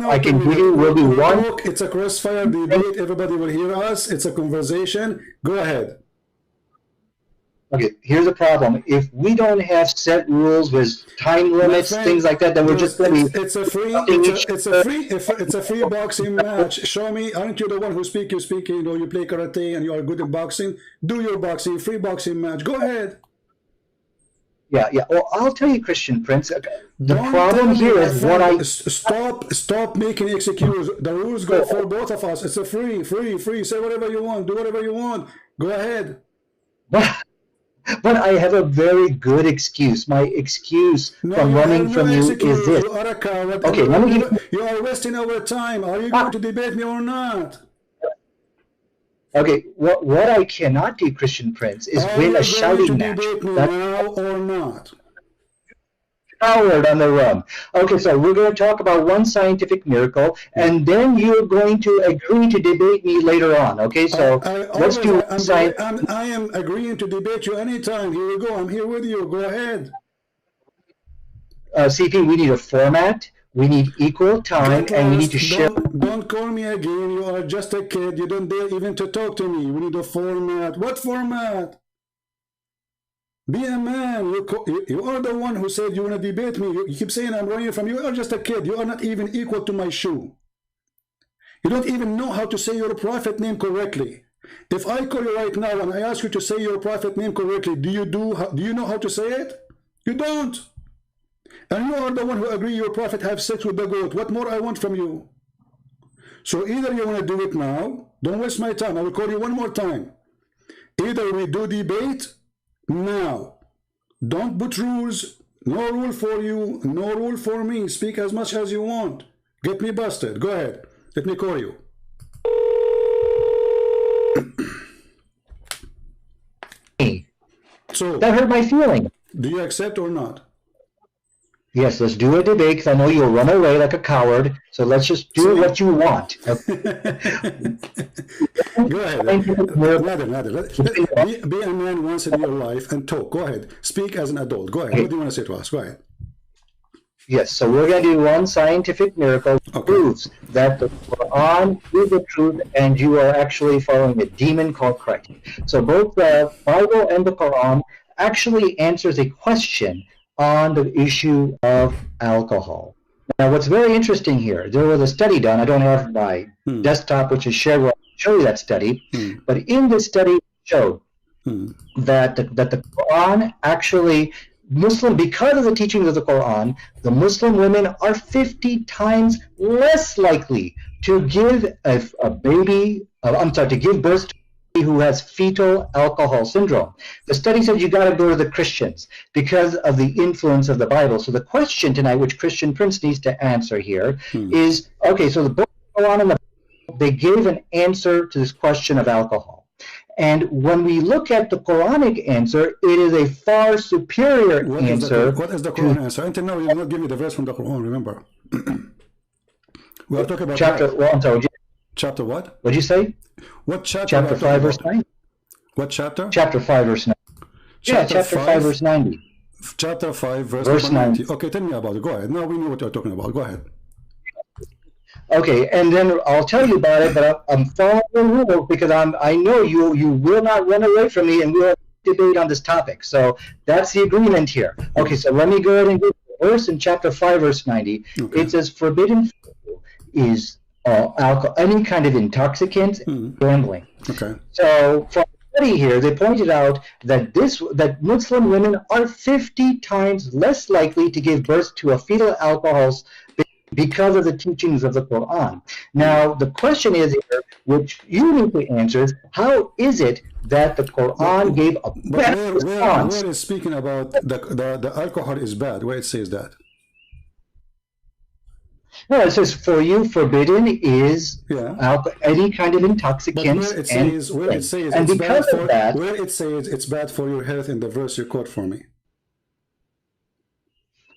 I can give you, will be one. It's a crossfire debate. Everybody will hear us. It's a conversation. Go ahead. Okay, here's the problem. If we don't have set rules with time limits, things like that, then we're just going to be... It's a free boxing match. Show me. Aren't you the one who speak? You speak, you know, you play karate and you are good in boxing. Do your boxing, free boxing match. Go ahead. Yeah. Well, I'll tell you, Christian Prince, the problem here is what I... Stop making excuses. The rules go for both of us. It's a free. Say whatever you want. Do whatever you want. Go ahead. But I have a very good excuse. My excuse from running from you is this. You are a coward. Okay, let me give you are wasting our time. Are you going to debate me or not? Okay, what I cannot do, Christian Prince, is win a shouting match. Are you going to debate me now or not? Coward on the run. Okay, so we're going to talk about one scientific miracle, and then you're going to agree to debate me later on. Okay, so let's do science. I am agreeing to debate you anytime. Here we go. I'm here with you. Go ahead. CP, we need a format. We need equal time, and we need to share. Don't call me again. You are just a kid. You don't dare even to talk to me. We need a format. What format? Be a man. You are the one who said you want to debate me. You keep saying I'm running from you. You are just a kid. You are not even equal to my shoe. You don't even know how to say your prophet name correctly. If I call you right now and I ask you to say your prophet name correctly, do you know how to say it? You don't. And you are the one who agree your prophet have sex with the goat. What more I want from you? So either you want to do it now. Don't waste my time. I will call you one more time. Either we do debate now. Don't put rules. No rule for you, no rule for me. Speak as much as you want. Get me busted. Go ahead. Let me call you. So that hurt my feeling. Do you accept or not? Yes, let's do a debate because I know you'll run away like a coward. So let's just do what you want. Go ahead. Be a man once in your life and talk. Go ahead. Speak as an adult. Go ahead. Okay. What do you want to say to us? Go ahead. Yes, so we're going to do one scientific miracle that proves that the Quran is the truth and you are actually following a demon called Christ. So both the Bible and the Quran actually answers a question on the issue of alcohol. Now, what's very interesting here, there was a study done. I don't have my desktop, which is shared. I'll show you that study. But in this study, it showed that the Quran actually, because of the teachings of the Quran, the Muslim women are 50 times less likely to give to give birth to who has fetal alcohol syndrome. The study said you got to go to the Christians because of the influence of the Bible. So the question tonight, which Christian Prince needs to answer here, is, okay, so the book of Quran and the Bible, they gave an answer to this question of alcohol. And when we look at the Quranic answer, it is a far superior answer. What is the Quran answer? Until now, you did not give me the verse from the Quran, remember. We are talking about chapter, well, I'm sorry, chapter what? What did you say? What chapter? Chapter 5, verse 9. What chapter? Chapter 5, verse 9. Chapter 5, verse 90. Chapter 5, verse 90. Okay, tell me about it. Go ahead. Now we know what you're talking about. Go ahead. Okay, and then I'll tell you about it, but I'm following the rules because I know you will not run away from me and we'll debate on this topic. So that's the agreement here. Okay, so let me go ahead and get the verse in chapter 5, verse 90. Okay. It says, forbidden is alcohol, any kind of intoxicant, gambling. Okay. So from the study here, they pointed out that Muslim women are 50 times less likely to give birth to a fetal alcohol because of the teachings of the Quran. Now, the question is here, which you need to answer, is how is it that the Quran gave a better response? Where is speaking about the alcohol is bad? Where it says that? No, it says for you forbidden is any kind of intoxicants where it says and it's because bad of that, where it says it's bad for your health in the verse you quote for me.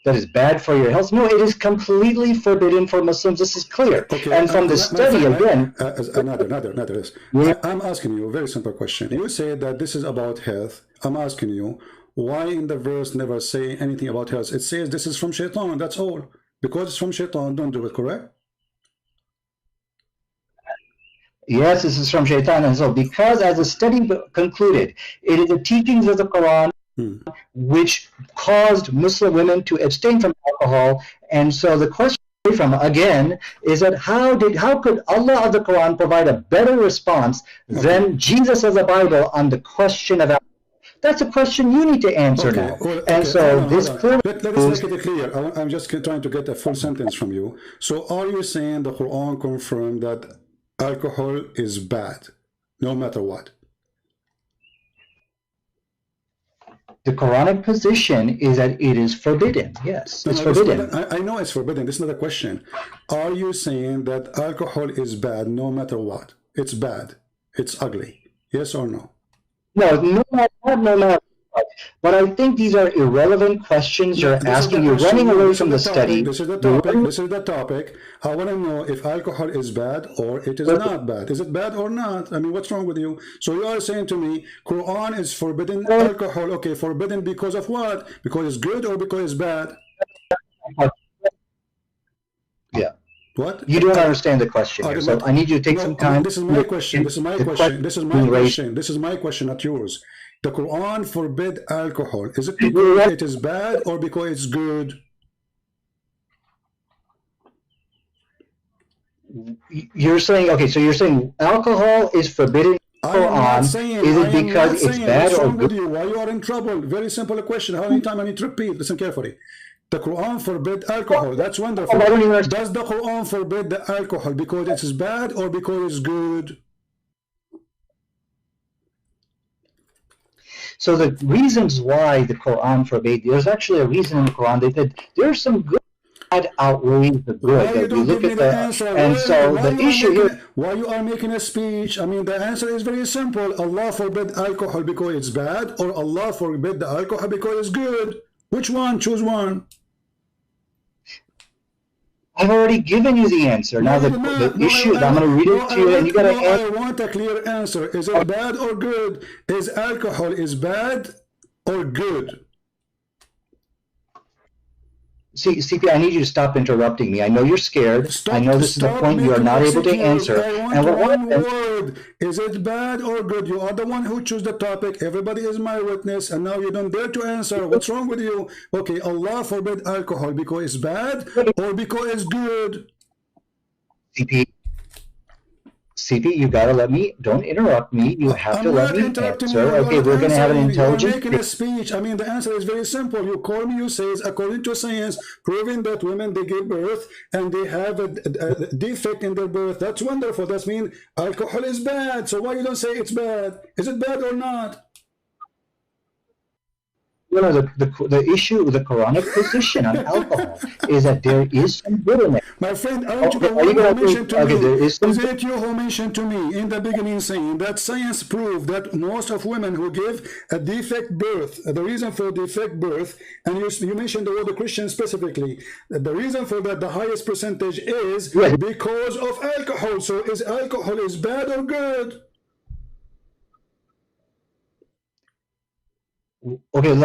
That is bad for your health. No, it is completely forbidden for Muslims. This is clear. Okay, and from the study again. Another. I'm asking you a very simple question. You say that this is about health. I'm asking you, why in the verse never say anything about health? It says this is from shaitan, that's all. Because it's from shaitan, don't do it, correct? Yes, this is from shaitan. And so because as the study concluded, it is the teachings of the Quran which caused Muslim women to abstain from alcohol. And so the question from again is that how could Allah of the Quran provide a better response than Jesus of the Bible on the question of alcohol? That's a question you need to answer now. And so this clearly let us make it clear. I'm just trying to get a full sentence from you. So are you saying the Quran confirmed that alcohol is bad, no matter what? The Quranic position is that it is forbidden. Yes, it's forbidden. I know it's forbidden. This is not a question. Are you saying that alcohol is bad no matter what? It's bad. It's ugly. Yes or no? No matter what. But I think these are irrelevant questions you're asking. You're running away from the study. This is the topic. This is the topic. I want to know if alcohol is bad or it is not bad. Is it bad or not? I mean, what's wrong with you? So you are saying to me, Quran is forbidden alcohol. Okay, forbidden because of what? Because it's good or because it's bad? Yeah. What? You don't understand the question here, so I need you to take some time. This is my question. This is my question. This is my question. This is my question, not yours. The Quran forbid alcohol. Is it because it is bad or because it's good? You're saying, okay, so you're saying alcohol is forbidden in the Quran. Is it because it's bad or good? Why you are in trouble? Very simple question. How many times I need to repeat? Listen carefully. The Quran forbid alcohol. That's wonderful. Does the Quran forbid the alcohol because it is bad or because it's good? So the reasons why the Quran forbade, there's actually a reason in the Quran. They said there's some good outweighs the good. Why you don't give me the answer? And so the issue here. Why you are making a speech? I mean, the answer is very simple. Allah forbid alcohol because it's bad, or Allah forbid the alcohol because it's good. Which one? Choose one. I've already given you the answer. Now the issue, I'm going to read it to you, and you got to answer. I want a clear answer. Is it bad or good? Is alcohol bad or good? See, CP, I need you to stop interrupting me. I know you're scared. I know this is the point you are not able to answer. And one word. Is it bad or good? You are the one who chose the topic. Everybody is my witness, and now you don't dare to answer. What's wrong with you? Okay, Allah forbid alcohol because it's bad or because it's good? CP, you gotta let me, don't interrupt me. You have to let me answer. Okay, we're going to have an intelligent... You're making a speech. I mean, the answer is very simple. You call me, you say, according to science, proving that women, they give birth and they have a defect in their birth. That's wonderful. That means alcohol is bad. So why you don't say it's bad? Is it bad or not? No, the issue with the Quranic position on alcohol is that there is some good in it. My friend, aren't you the one who mentioned to me? Is it you who mentioned to me in the beginning saying that science proved that most of women who give a defect birth, the reason for defect birth, and you mentioned the word Christian specifically, the reason for that, the highest percentage is because of alcohol. So is alcohol bad or good? Okay,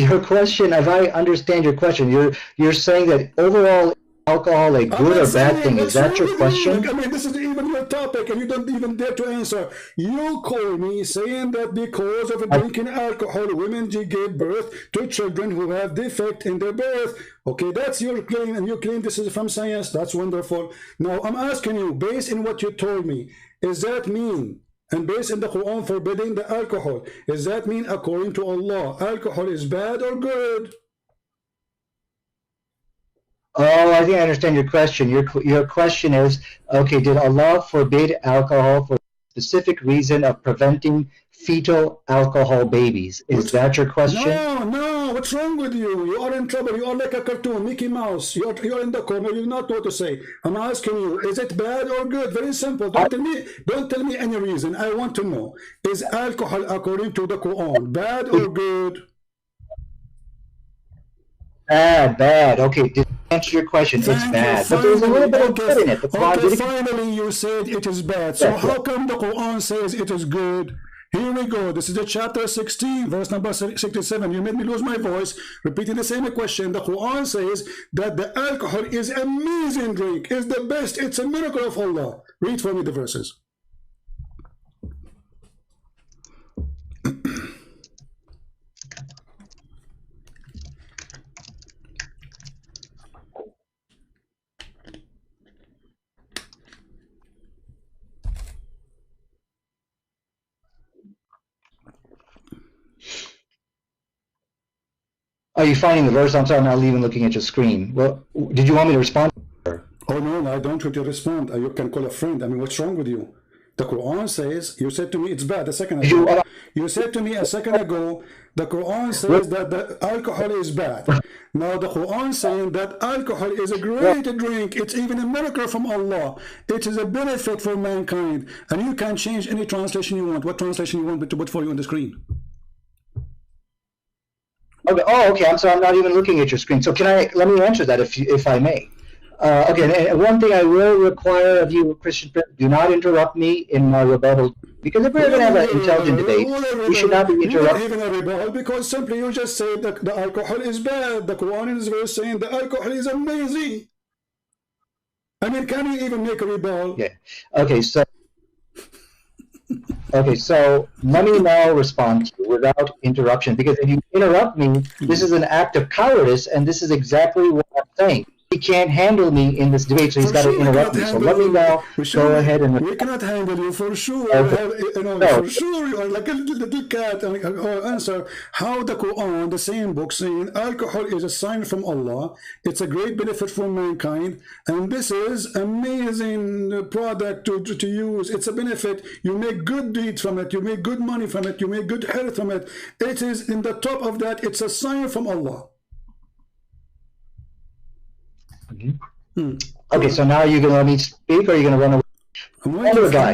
your question, if I understand your question, you're saying that overall alcohol a good or bad thing. Is that your question? I mean, this is even your topic and you don't even dare to answer. You call me saying that because of drinking alcohol, women give birth to children who have defect in their birth. Okay, that's your claim, and you claim this is from science. That's wonderful. Now, I'm asking you, based on what you told me, is that mean, and based on the Quran forbidding the alcohol, does that mean according to Allah, alcohol is bad or good? Oh, I think I understand your question. Your question is, okay, did Allah forbid alcohol for a specific reason of preventing fetal alcohol babies? Is that your question? No. what's wrong with you? You are in trouble. You are like a cartoon, Mickey Mouse. You're in the corner. You do not know what to say. I'm asking you, is it bad or good? Very simple. Don't tell me any reason. I want to know. Is alcohol, according to the Quran, bad or good? Bad. Okay, to answer your question, it's bad. But there's a little bit of good in it. Okay, finally you said it is bad. So how come the Quran says it is good? Here we go. This is the chapter 16, verse number 67. You made me lose my voice, repeating the same question. The Quran says that the alcohol is an amazing drink, is the best. It's a miracle of Allah. Read for me the verses. Are you finding the verse? I'm sorry, I'm not even looking at your screen. Well, did you want me to respond? Oh, no, I don't want you to respond. You can call a friend. I mean, what's wrong with you? The Quran says, you said to me it's bad a second ago. You said to me a second ago, the Quran says that the alcohol is bad. Now the Quran saying that alcohol is a great drink. It's even a miracle from Allah. It is a benefit for mankind. And you can change any translation you want. What translation you want to put for you on the screen? Okay. Oh, okay. I'm sorry. I'm not even looking at your screen. So let me answer that if I may. Okay. And one thing I will require of you, Christian, do not interrupt me in my rebuttal. Because if we're going to have an intelligent debate, we should not be interrupted. Even a rebuttal, because simply you just said that the alcohol is bad. The Quran is very saying the alcohol is amazing. I mean, can you even make a rebuttal? Yeah. Okay. So let me now respond to you without interruption, because if you interrupt me, this is an act of cowardice, and this is exactly what I'm saying. He can't handle me in this debate, so he's got to interrupt me. So let me now go ahead and... We cannot handle you, for sure. For sure, you are like a little cat. Answer how the Quran, the same book, saying alcohol is a sign from Allah. It's a great benefit for mankind, and this is amazing product to use. It's a benefit. You make good deeds from it. You make good money from it. You make good health from it. It is in the top of that. It's a sign from Allah. Okay, so now you're going to let me speak, or are you going to run away? I'm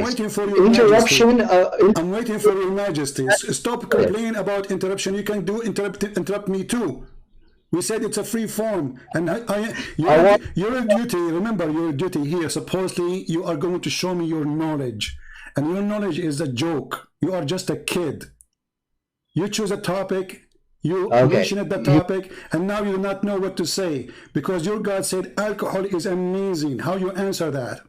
waiting for your interruption. I'm waiting for your majesty. Stop complaining about interruption. You can interrupt me too. We said it's a free form, and your duty. Remember your duty here. Supposedly, you are going to show me your knowledge, and your knowledge is a joke. You are just a kid. You choose a topic. You mentioned the topic, and now you do not know what to say because your God said alcohol is amazing. How you answer that?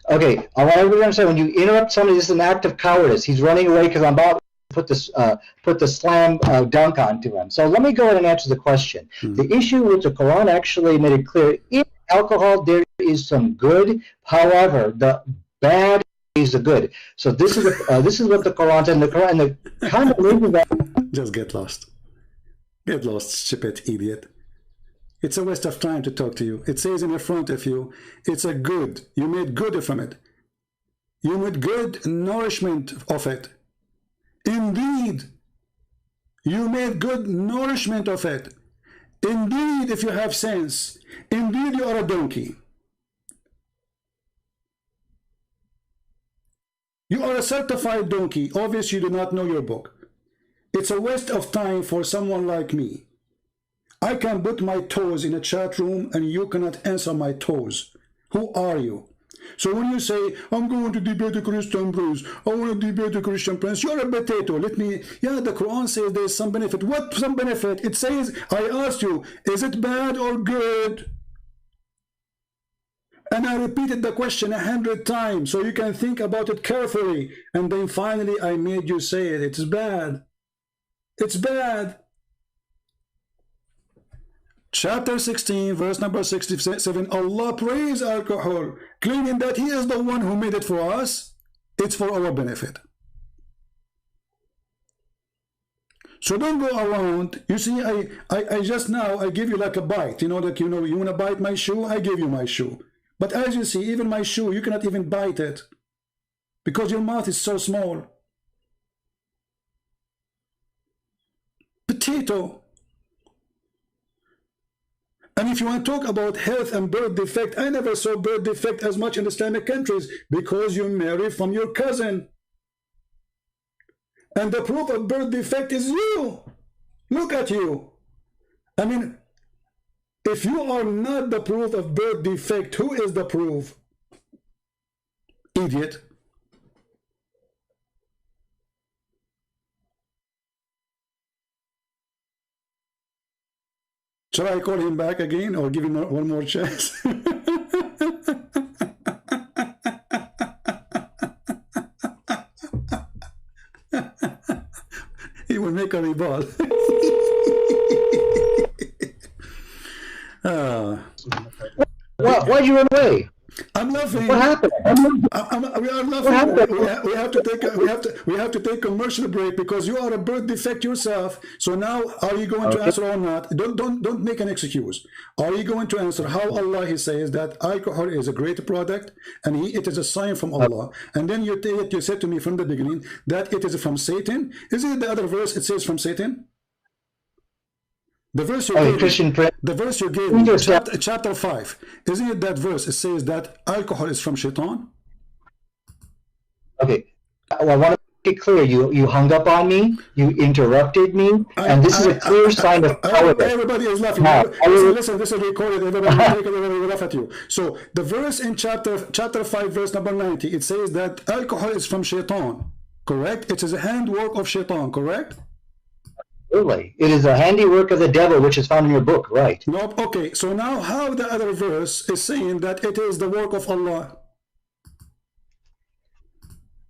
Okay, I want everybody to understand, when you interrupt somebody, this is an act of cowardice. He's running away because I'm about to put the slam dunk onto him. So let me go ahead and answer the question. The issue with the Quran actually made it clear, in alcohol there is some good, however, the bad is the good. So this is what the Quran said. And the condemnation that just get lost, stupid idiot. It's a waste of time to talk to you. It says in the front of you, it's a good. You made good from it. You made good nourishment of it. Indeed, you made good nourishment of it. Indeed, if you have sense, indeed you are a donkey. You are a certified donkey. Obviously, you do not know your book. It's a waste of time for someone like me. I can put my toes in a chat room and you cannot answer my toes. Who are you? So when you say, I'm going to debate a Christian prince, I want to debate a Christian prince, you're a potato. Yeah, the Quran says there's some benefit. What some benefit? It says, I asked you, is it bad or good? And I repeated the question 100 times so you can think about it carefully. And then finally I made you say it. It's bad. It's bad. Chapter 16, verse number 67, Allah praised alcohol, claiming that He is the one who made it for us. It's for our benefit. So don't go around. You see, I just now, I give you like a bite. You want to bite my shoe? I give you my shoe. But as you see, even my shoe, you cannot even bite it because your mouth is so small. potato. And if you want to talk about health and birth defect, I never saw birth defect as much in Islamic countries, because you marry from your cousin. And the proof of birth defect is you. Look at you. I mean, if you are not the proof of birth defect, who is the proof? Idiot. Shall I call him back again or give him one more chance? He will make a rebuttal. Why'd you run away? I'm laughing. What happened? We are laughing. We have to take commercial break because you are a birth defect yourself. So now, are you going to answer or not? Don't make an excuse. Are you going to answer how Allah He says that alcohol is a great product and it is a sign from Allah? And then you said to me from the beginning that it is from Satan. Is it the other verse? It says from Satan. The verse you gave me, chapter 5, isn't it that verse? It says that alcohol is from shaitan. Okay, well, I want to make it clear. You hung up on me, you interrupted me, and this is a clear sign of cowardice. Everybody is laughing. Listen, this is recorded. Everybody will laugh at you. So the verse in chapter 5, verse number 90, it says that alcohol is from shaitan, correct? It is a handwork of shaitan, correct? Absolutely. It is a handiwork of the devil, which is found in your book, right? No, okay. So now how the other verse is saying that it is the work of Allah?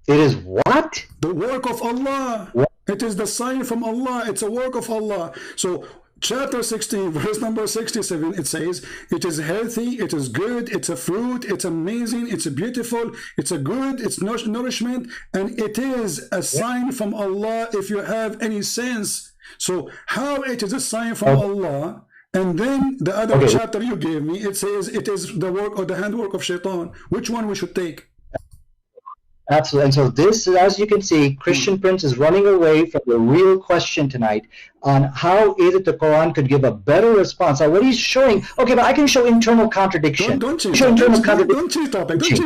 It is what? The work of Allah. What? It is the sign from Allah. It's a work of Allah. So chapter 16, verse number 67, it says, it is healthy, it is good, it's a fruit, it's amazing, it's beautiful, it's a good, it's nourishment, and it is a sign from Allah if you have any sense. So how it is a sign from Allah? And then the other chapter you gave me, it says it is the work or the handwork of shaitan. Which one we should take? Absolutely. And so this, as you can see, Christian Prince is running away from the real question tonight on how is it the Quran could give a better response. Now, what he's showing, okay, but I can show internal contradiction. Don't change topic. Don't change topic. You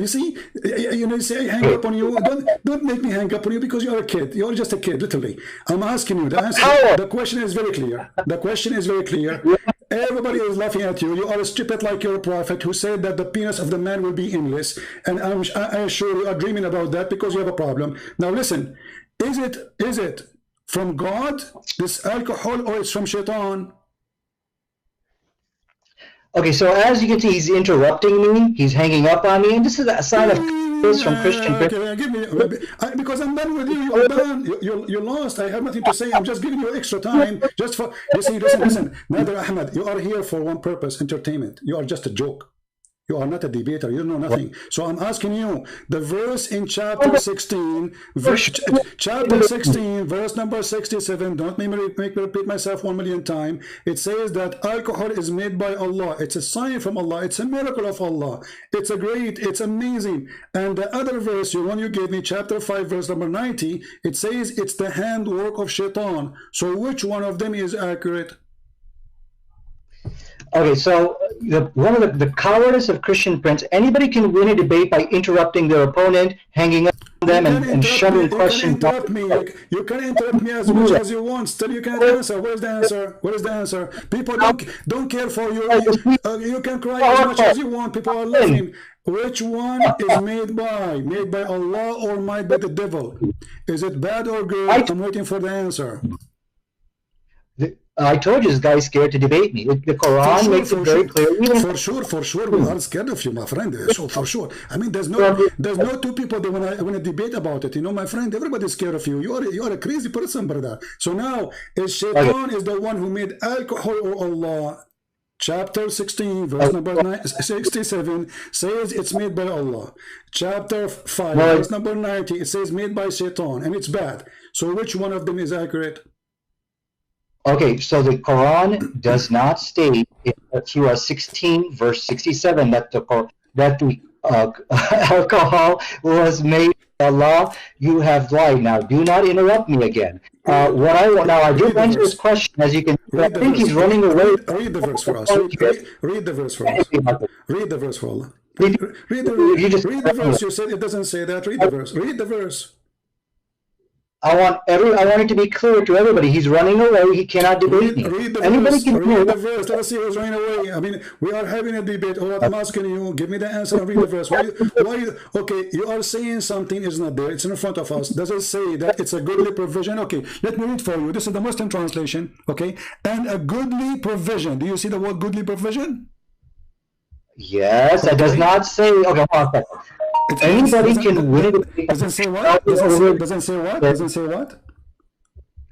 see, you say I hang up on you. Don't make me hang up on you because you're a kid. You're just a kid, literally. I'm asking you. The question is very clear. The question is very clear. Everybody is laughing at you. You are stupid like your prophet who said that the penis of the man will be endless. And I assure you are dreaming about that because you have a problem. Now listen, is it from God, this alcohol, or it's from shaitan? Okay, so as you can see, he's interrupting me. He's hanging up on me. And this is a sign of from Christian. Because I'm done with you. You're done. You're lost. I have nothing to say. I'm just giving you extra time. Just for listen. Nader Ahmed, you are here for one purpose: entertainment. You are just a joke. You are not a debater. You know nothing. So I'm asking you the verse in chapter 16, verse number 67. Don't make me repeat myself 1,000,000 times. It says that alcohol is made by Allah. It's a sign from Allah. It's a miracle of Allah. It's a great. It's amazing. And the other verse, the one you gave me, chapter 5, verse number 90, it says it's the handwork of shaitan. So which one of them is accurate? Okay, so one of the cowardice of Christian Prince, anybody can win a debate by interrupting their opponent, hanging up on them, and shoving questions. You can interrupt me as much as you want. Still, you can't answer. Where's the answer? What is the answer? People don't care for you. You can cry as much as you want. People are laughing. Which one is made by? Made by Allah or made by the devil? Is it bad or good? I'm waiting for the answer. I told you this guy's scared to debate me. The Quran makes it very clear. For sure, we are scared of you, my friend. So for sure. I mean, there's no two people that want to debate about it. You know, my friend, everybody's scared of you. You are a crazy person, brother. So now, is Shaitan is the one who made alcohol or Allah? Chapter 16, verse number 67 says it's made by Allah. Chapter 5, verse number 90, it says made by Shaitan, and it's bad. So which one of them is accurate? Okay, so the Quran does not state in Surah 16, verse 67, that the alcohol was made Allah, you have lied. Now, do not interrupt me again. I did answer this question, as you can see. I think he's running away. Read the verse for us. Read the verse for us. Read the verse for Allah. Read the verse. You said it doesn't say that. Read the verse. Read the verse. I want it to be clear to everybody. He's running away. He cannot debate me. Read the verse. Read the verse. Let us see who's running away. I mean, we are having a debate. All I'm asking you, give me the answer and read the verse. Okay, you are saying something is not there. It's in front of us. Does it say that it's a goodly provision? Okay, let me read for you. This is the Muslim translation. Okay, and a goodly provision. Do you see the word goodly provision? Yes, that does not say. Okay, hold on a second. Anybody can win it. Doesn't say what? Doesn't say what? Doesn't say what?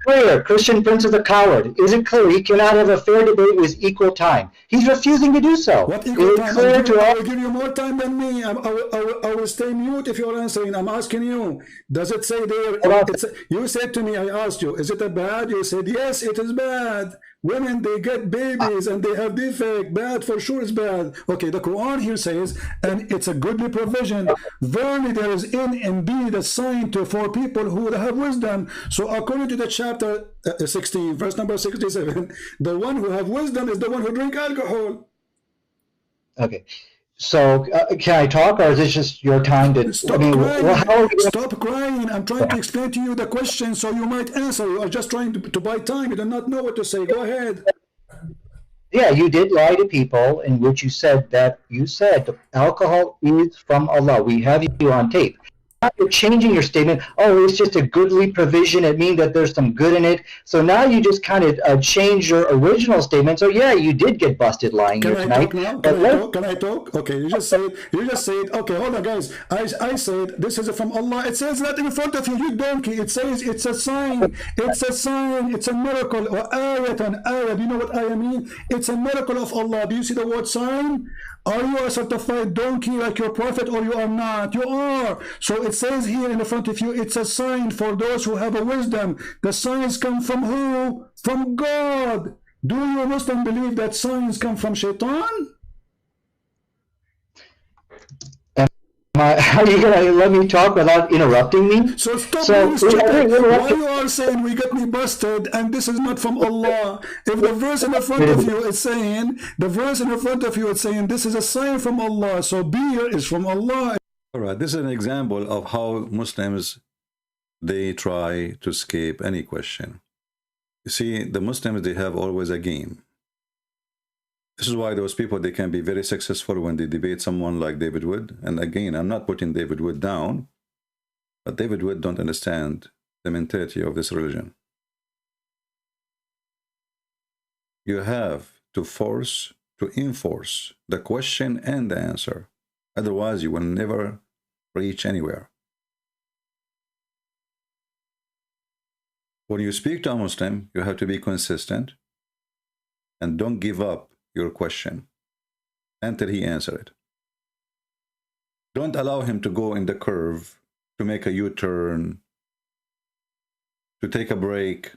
Clear. Christian Prince is a coward. Is it clear? He cannot have a fair debate with equal time. He's refusing to do so. What equal time? I will give you more time than me. I will stay mute if you're answering. I'm asking you. Does it say there? You said to me, I asked you, is it a bad? You said, yes, it is bad. Women, they get babies and they have defect. Bad, for sure it's bad. Okay, the Quran here says, and it's a goodly provision. Verily there is indeed a sign for people who have wisdom. So according to the chapter 16, verse number 67, the one who have wisdom is the one who drink alcohol. Okay. So can I talk, or is this just your time to... Stop crying. Stop crying. I'm trying to explain to you the question so you might answer. You are just trying to buy time. You do not know what to say. Go ahead. Yeah, you did lie to people in which you said alcohol is from Allah. We have you on tape. You're changing your statement. Oh, it's just a goodly provision. It means that there's some good in it. So now you just kind of change your original statement. So yeah, you did get busted lying here tonight. Can I talk? Okay, you just said. Okay, hold on, guys. I said this is from Allah. It says that in front of you, you donkey. It says it's a sign. It's a sign. It's a miracle. Or ayatan, ayah. Do you know what ayah mean? It's a miracle of Allah. Do you see the word sign? Are you a certified donkey like your prophet, or you are not? You are. So it says here in the front of you, it's a sign for those who have a wisdom. The signs come from who? From God. Do you Muslim believe that signs come from Shaitan? Are you going to let me talk without interrupting me? So stop being stupid. Why you are saying we got me busted and this is not from Allah? If the verse in the front of you is saying, this is a sign from Allah, so beer is from Allah. All right, this is an example of how Muslims, they try to escape any question. You see, the Muslims, they have always a game. This is why those people, they can be very successful when they debate someone like David Wood. And again, I'm not putting David Wood down, but David Wood don't understand the mentality of this religion. You have to enforce the question and the answer. Otherwise, you will never reach anywhere. When you speak to a Muslim, you have to be consistent and don't give up your question until he answers it. Don't allow him to go in the curve, to make a U-turn, to take a break.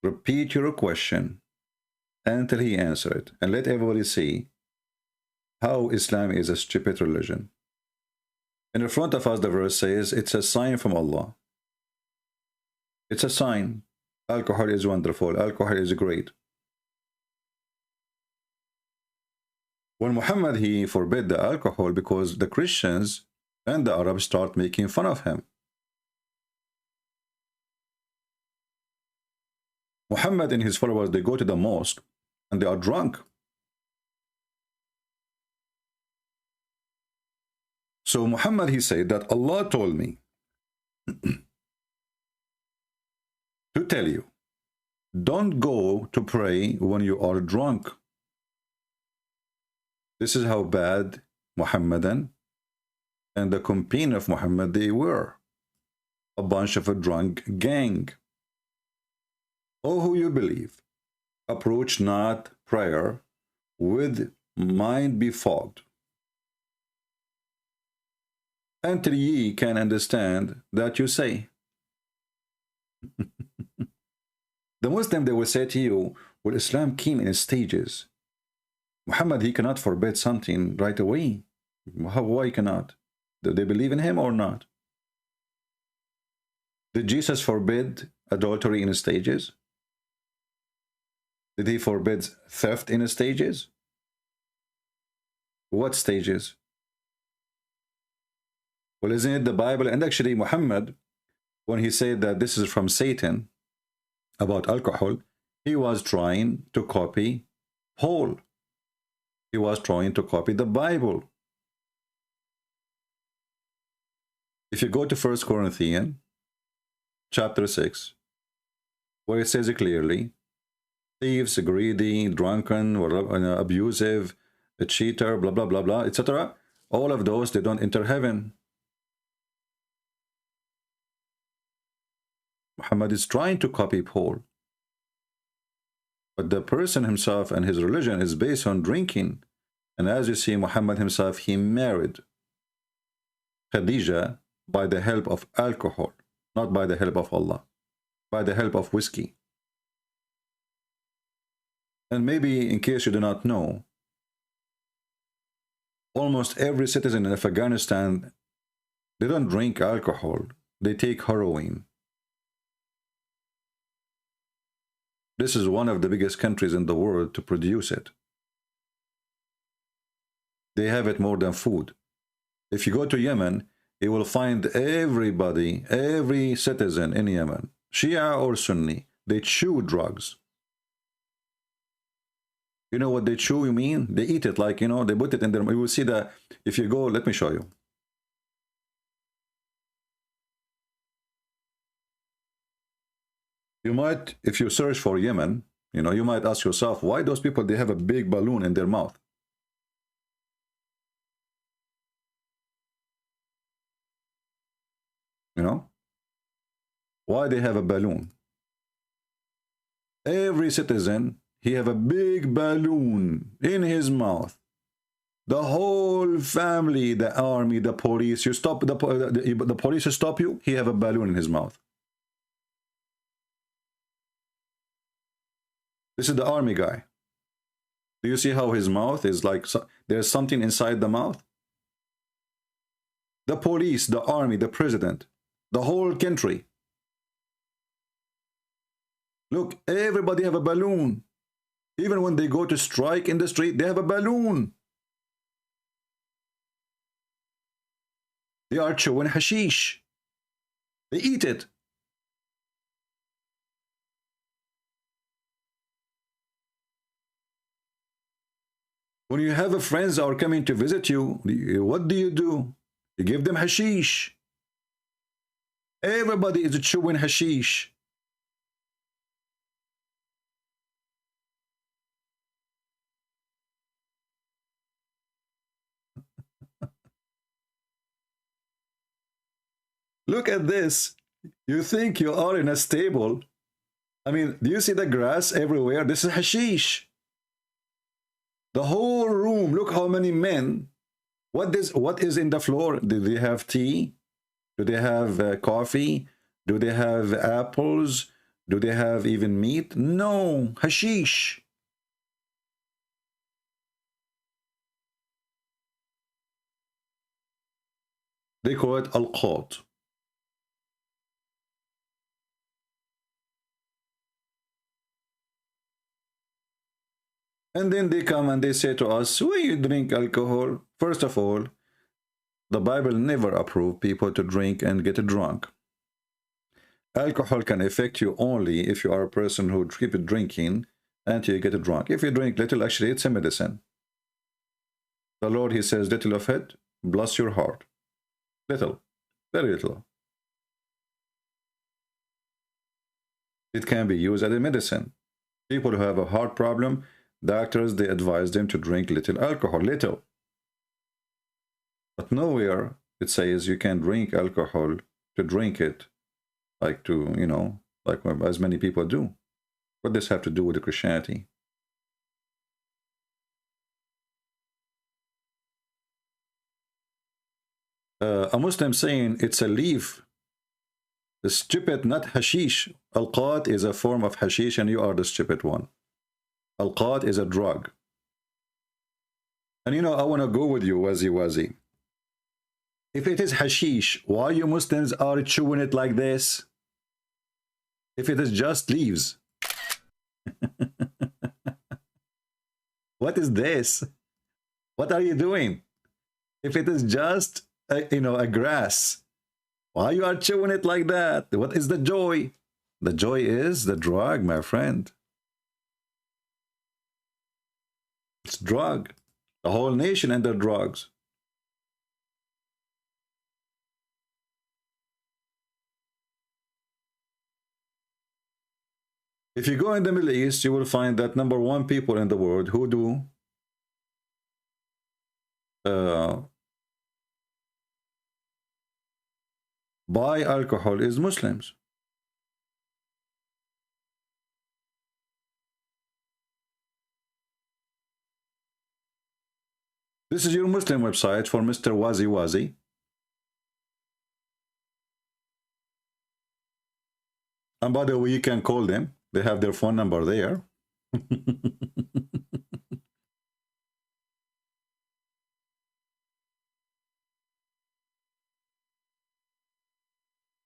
Repeat your question until he answers it, and let everybody see how Islam is a stupid religion. In front of us, the verse says, it's a sign from Allah. It's a sign. Alcohol is wonderful. Alcohol is great. When Muhammad, he forbid the alcohol because the Christians and the Arabs start making fun of him. Muhammad and his followers, they go to the mosque and they are drunk. So Muhammad, he said that Allah told me to tell you, don't go to pray when you are drunk. This is how bad Muhammadan and the companion of Muhammad they were. A bunch of a drunk gang. Oh, who you believe, approach not prayer with mind befogged, until ye can understand that you say. The Muslim, they will say to you, well, Islam came in stages. Muhammad, he cannot forbid something right away. Why cannot? Do they believe in him or not? Did Jesus forbid adultery in stages? Did he forbid theft in stages? What stages? Well, isn't it the Bible? And actually Muhammad, when he said that this is from Satan about alcohol, he was trying to copy Paul. He was trying to copy the Bible. If you go to 1 Corinthians chapter 6, where it says clearly, thieves, greedy, drunken, abusive, a cheater, blah, blah, blah, blah, etc. All of those, they don't enter heaven. Muhammad is trying to copy Paul. But the person himself and his religion is based on drinking. And as you see, Muhammad himself, he married Khadija by the help of alcohol, not by the help of Allah, by the help of whiskey. And maybe in case you do not know, almost every citizen of Afghanistan, they don't drink alcohol, they take heroin. This is one of the biggest countries in the world to produce it. They have it more than food. If you go to Yemen, you will find everybody, every citizen in Yemen, Shia or Sunni, they chew drugs. You know what they chew, you mean? They eat it like, you know, they put it in their... You will see that if you go, let me show you. You might, if you search for Yemen, you know, you might ask yourself, why those people, they have a big balloon in their mouth? You know? Why they have a balloon? Every citizen, he have a big balloon in his mouth. The whole family, the army, the police, you stop, the police stop you, he have a balloon in his mouth. This is the army guy. Do you see how his mouth is like, there's something inside the mouth? The police, the army, the president, the whole country. Look, everybody have a balloon. Even when they go to strike in the street, they have a balloon. They are chewing hashish. They eat it. When you have friends that are coming to visit you, what do? You give them hashish. Everybody is chewing hashish. Look at this. You think you are in a stable. I mean, do you see the grass everywhere? This is hashish. The whole room, look how many men. What is in the floor? Do they have tea? Do they have coffee? Do they have apples? Do they have even meat? No, hashish. They call it al-qat. And then they come and they say to us, why you drink alcohol? First of all, the Bible never approved people to drink and get drunk. Alcohol can affect you only if you are a person who keeps drinking until you get drunk. If you drink little, actually it's a medicine. The Lord, he says, little of it, bless your heart. Little, very little. It can be used as a medicine. People who have a heart problem, doctors, they advise them to drink little alcohol, little. But nowhere it says you can drink alcohol to drink it, like to, you know, like as many people do. What does this have to do with the Christianity? A Muslim saying it's a leaf. The stupid, not hashish. Al-qat is a form of hashish and you are the stupid one. Al-qat is a drug. And you know, I want to go with you, wazi. If it is hashish, why you Muslims are chewing it like this? If it is just leaves. What is this? What are you doing? If it is just a grass, why you are chewing it like that? What is the joy? The joy is the drug, my friend. It's drug. The whole nation under drugs. If you go in the Middle East, you will find that #1 people in the world who do buy alcohol is Muslims. This is your Muslim website for Mr. Wazi Wazi. And by the way, you can call them. They have their phone number there.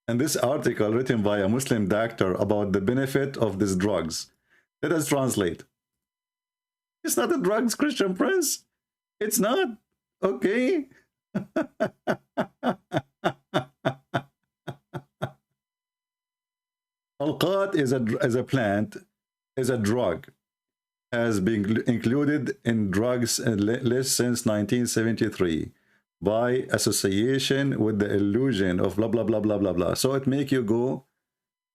And this article written by a Muslim doctor about the benefit of these drugs. Let us translate. It's not a drugs, Christian Prince. It's not. Okay. Alqat is a plant, is a drug, has been included in drugs list since 1973 by association with the illusion of blah blah blah blah blah blah. So it make you go,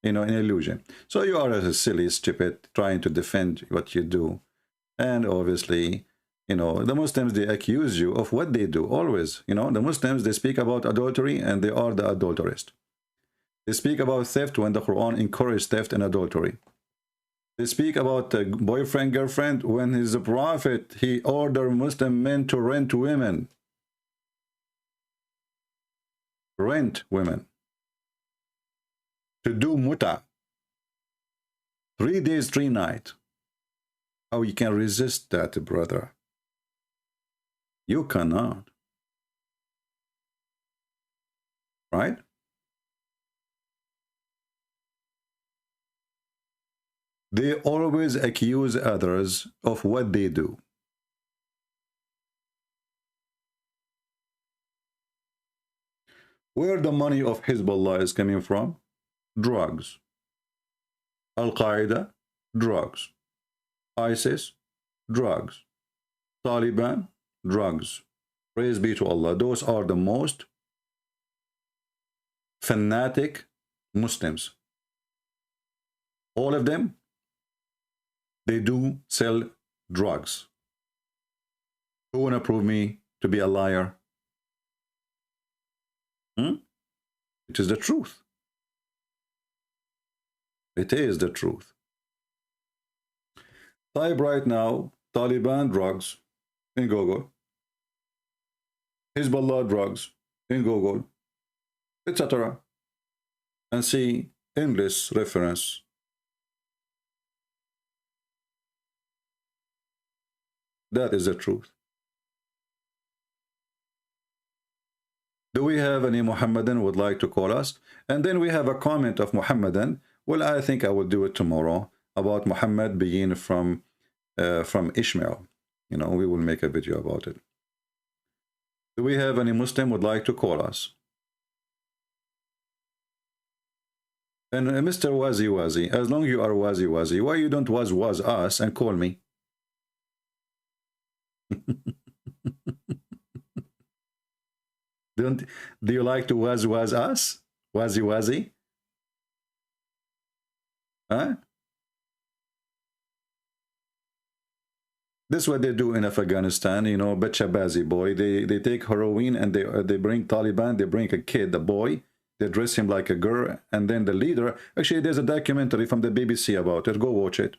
an illusion. So you are a silly, stupid, trying to defend what you do, and obviously, the Muslims, they accuse you of what they do always. The Muslims, they speak about adultery and they are the adulterist. They speak about theft when the Quran encouraged theft and adultery. They speak about boyfriend, girlfriend when he's a prophet. He ordered Muslim men to rent women. Rent women. To do muta. 3 days, 3 nights. How you can resist that, brother? You cannot. Right? They always accuse others of what they do. Where the money of Hezbollah is coming from? Drugs. Al-Qaeda? Drugs. ISIS? Drugs. Taliban? Drugs. Praise be to Allah. Those are the most fanatic Muslims. All of them, they do sell drugs. Who want to prove me to be a liar? It is the truth. It is the truth. Type right now, Taliban drugs in Google. Hezbollah drugs in Google, etc. And see English reference. That is the truth. Do we have any Muhammadan would like to call us? And then we have a comment of Muhammadan. Well, I think I will do it tomorrow about Muhammad being from Ishmael. We will make a video about it. Do we have any Muslim would like to call us? And Mr. Wazi Wazi, as long as you are Wazi Wazi, why you don't was us and call me? Do you like to was us? Wazi Wazi? Huh? This is what they do in Afghanistan, Bachabazi boy. They take heroin and they bring Taliban, they bring a kid, a boy, they dress him like a girl, and then the leader, actually there's a documentary from the BBC about it, go watch it.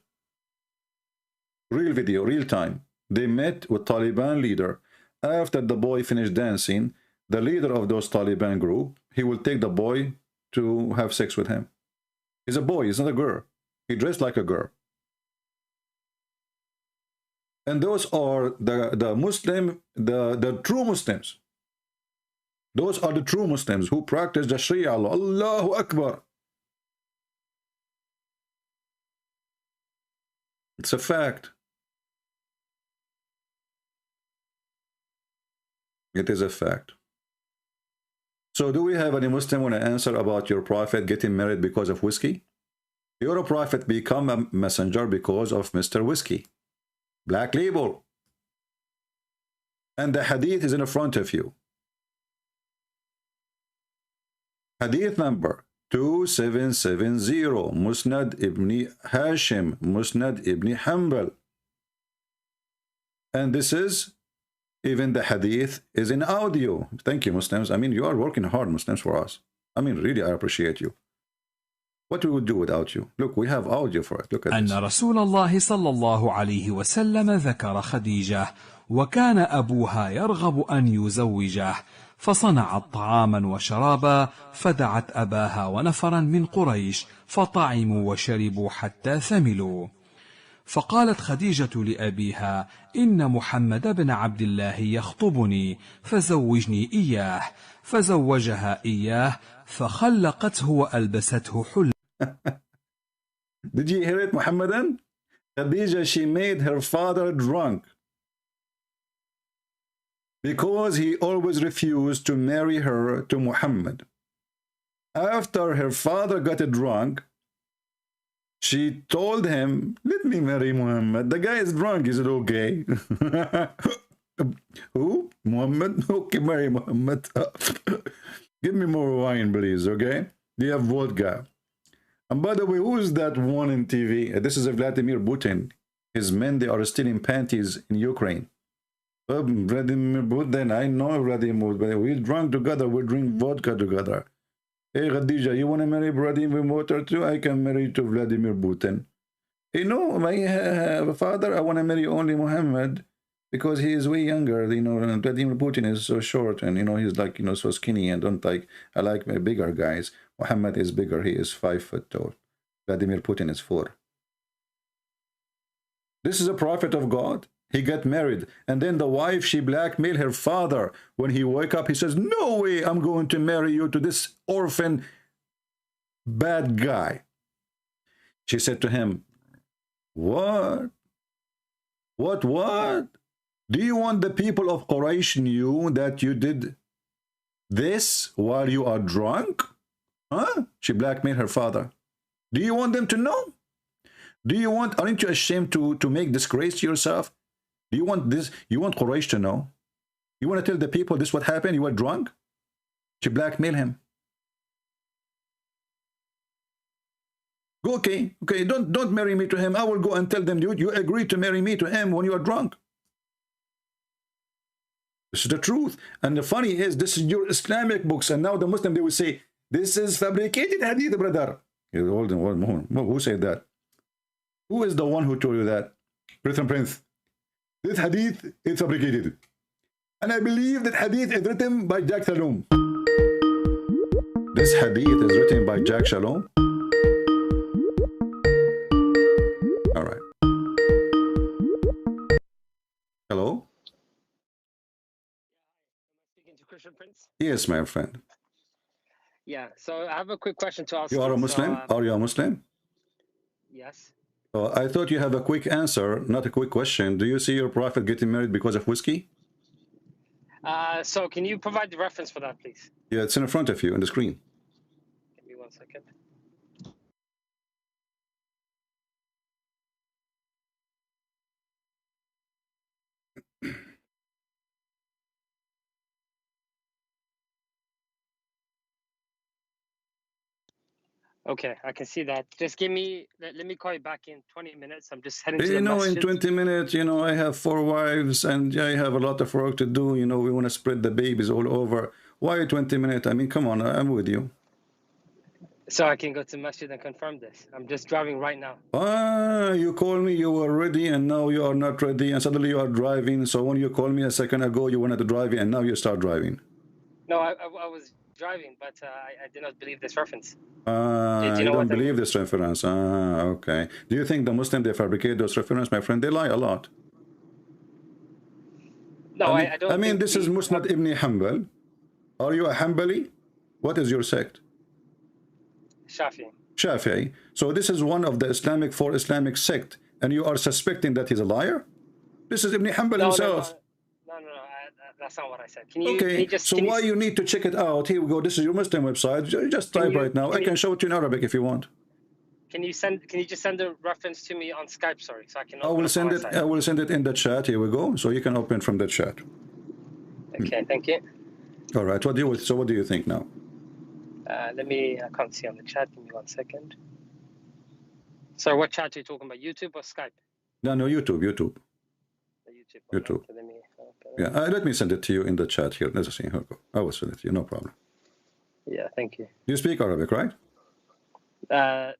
Real video, real time. They met with Taliban leader. After the boy finished dancing, the leader of those Taliban group, he will take the boy to have sex with him. He's a boy, he's not a girl. He dressed like a girl. And those are the Muslim, the true Muslims. Those are the true Muslims who practice the Sharia law. Allahu Akbar. It's a fact. It is a fact. So do we have any Muslim want to answer about your prophet getting married because of whiskey? Your prophet become a messenger because of Mr. Whiskey. Black label. And the hadith is in front of you. Hadith number 2770, Musnad ibn Hashim, Musnad ibn Hanbal. And this is, even the hadith is in audio. Thank you, Muslims. I mean, you are working hard, Muslims, for us. I mean, really, I appreciate you. What we would do without you? Look, we have audio for it. Look at this. أن رسول الله صلى الله عليه وسلم ذكر خديجة وكان أبوها يرغب أن يزوجه فصنعت طعاما وشرابا فدعت أباها ونفرا من قريش فطعموا وشربوا حتى ثملوا فقالت خديجة لأبيها إن محمد بن عبد الله يخطبني فزوجني إياه فزوجها إياه فخلقته وألبسته حلة. Did you hear it, Muhammadan? Khadija, she made her father drunk because he always refused to marry her to Muhammad. After her father got drunk, she told him, let me marry Muhammad. The guy is drunk. He said, okay. Who? Muhammad? Okay, marry Muhammad. Give me more wine, please, okay? Do you have vodka? And by the way, who is that one in TV? This is Vladimir Putin. His men, they are stealing panties in Ukraine. Vladimir Putin, I know Vladimir Putin. We drunk together, we drink vodka together. Hey, Khadija, you want to marry Vladimir Putin too? I can marry to Vladimir Putin. You know, my father, I want to marry only Muhammad because he is way younger. You know, Vladimir Putin is so short and, you know, he's like, you know, so skinny and don't like, I like bigger guys. Muhammad is bigger. He is 5 foot tall. Vladimir Putin is 4. This is a prophet of God. He got married. And then the wife, she blackmailed her father. When he woke up, he says, no way I'm going to marry you to this orphan bad guy. She said to him, what? What? Do you want the people of Quraysh knew that you did this while you are drunk? Huh? She blackmailed her father. Do you want them to know? Do you want, aren't you ashamed to make disgrace to yourself? Do you want this? You want Quraysh to know? You want to tell the people this what happened? You were drunk? She blackmailed him. Go, okay, don't marry me to him. I will go and tell them you agreed to marry me to him when you are drunk. This is the truth. And the funny is, this is your Islamic books, and now the Muslim, they will say, this is fabricated hadith, brother. Hold on, who said that? Who is the one who told you that? Prince. This hadith is fabricated. And I believe that hadith is written by Jack Shalom. This hadith is written by Jack Shalom. All right. Hello? Speaking to Christian Prince? Yes, my friend. Yeah, so I have a quick question to ask. You are a Muslim? Are you a Muslim? Yes. I thought you have a quick answer, not a quick question. Do you see your prophet getting married because of whiskey? So can you provide the reference for that, please? Yeah, it's in front of you on the screen. Give me 1 second. Okay, I can see that. Just give me, let me call you back in 20 minutes. I'm just heading to the You know, masjid. in 20 minutes, you know, I have 4 wives and I have a lot of work to do. You know, we want to spread the babies all over. Why 20 minutes? I mean, come on, I'm with you. So I can go to masjid and confirm this. I'm just driving right now. You call me, you were ready and now you are not ready and suddenly you are driving. So when you called me a second ago, you wanted to drive and now you start driving. No, I was driving, but I did not believe this reference. You don't believe this reference. Okay. Do you think the Muslim, they fabricate those references, my friend? They lie a lot. No, I don't. I mean, this is Musnad ibn Hanbal. Are you a Hanbali? What is your sect? Shafi. Shafi'i. So this is one of the four Islamic sect, and you are suspecting that he's a liar? This is Ibn Hanbal himself. No, that's not what I said. Can you just... So why you need to check it out? Here we go. This is your Muslim website. Just type right now. I can show it to you in Arabic if you want. Can you just send a reference to me on Skype, sorry, so I can... I will send it. I will send it in the chat. Here we go. So you can open from the chat. Okay, thank you. All right. What do you think now? I can't see on the chat. Give me 1 second. So what chat are you talking about? YouTube or Skype? No, YouTube. YouTube. YouTube. Yeah, let me send it to you in the chat here. Let's see. Here we go. I will send it to you. No problem. Yeah, thank you. You speak Arabic, right?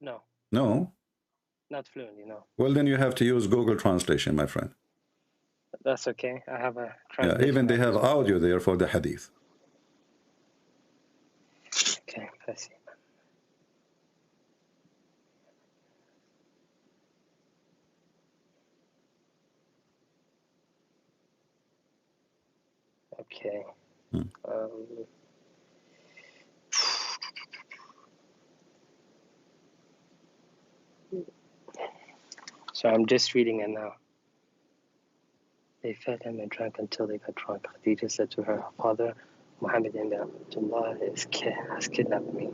No. No? Not fluently, no. Well, then you have to use Google Translation, my friend. That's okay. I have a translation. Yeah, even they have audio there for the hadith. Okay, I see. Okay. So I'm just reading it now. They fed him and drank until they got drunk. Khadija said to her father, Muhammad ibn Abdullah has kidnapped me.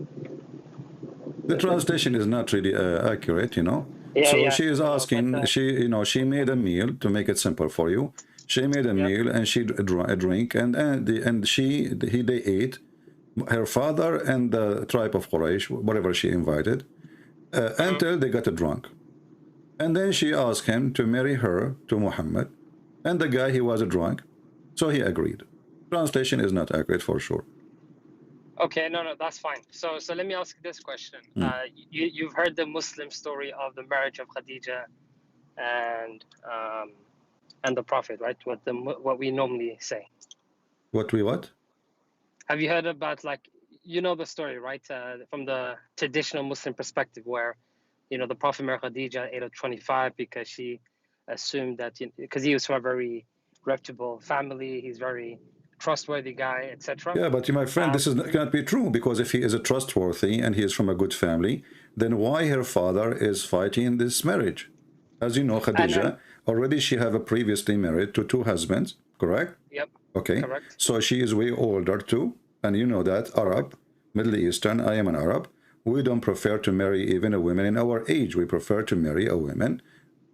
The translation is not really accurate, you know. Yeah, so yeah. she is asking, she made a meal to make it simple for you. She made a meal and she drink and they ate. Her father and the tribe of Quraysh, whatever she invited, until they got drunk. And then she asked him to marry her to Muhammad, and the guy, he was drunk, so he agreed. Translation is not accurate for sure. Okay, no, that's fine. So let me ask this question. You've heard the Muslim story of the marriage of Khadija and the Prophet, right? What we normally say. What? Have you heard about, like, you know the story, right? From the traditional Muslim perspective, where, the Prophet married Khadija at age of 25 because she assumed that, because he was from a very reputable family, he's very trustworthy guy, etc. Yeah, but my friend, this cannot be true, because if he is a trustworthy and he is from a good family, then why her father is fighting this marriage? As you know, Khadija, already she have a previously married to 2 husbands, correct? Yep. Okay. Correct. So she is way older too, and you know that Arab, Middle Eastern, I am an Arab. We don't prefer to marry even a woman in our age. We prefer to marry a woman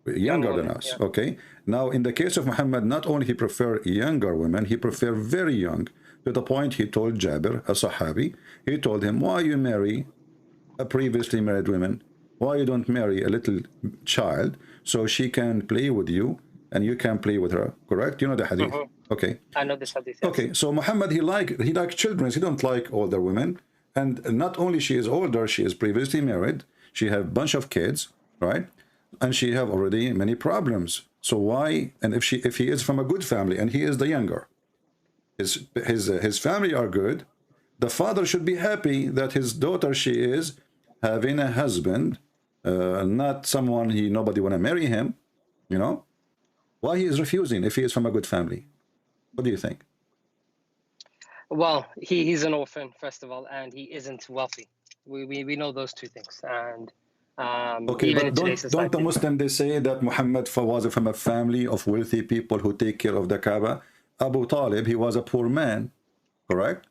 younger than us. Yeah. Okay. Now, in the case of Muhammad, not only he prefer younger women, he prefer very young, to the point he told Jabir, a Sahabi, he told him, why you marry a previously married woman? Why you don't marry a little child so she can play with you and you can play with her? Correct? You know the hadith. Okay. I know this hadith. Yes. Okay. So Muhammad, he like children. He don't like older women. And not only she is older, she is previously married. She have a bunch of kids, right? And she have already many problems. So why? And if he is from a good family and he is the younger, his family are good, the father should be happy that his daughter, she is having a husband, not someone nobody want to marry him, Why he is refusing if he is from a good family? What do you think? Well, he's an orphan, first of all, and he isn't wealthy. We know those two things. And okay, but don't the Muslims, they say that Muhammad was from a family of wealthy people who take care of the Kaaba? Abu Talib, he was a poor man, correct?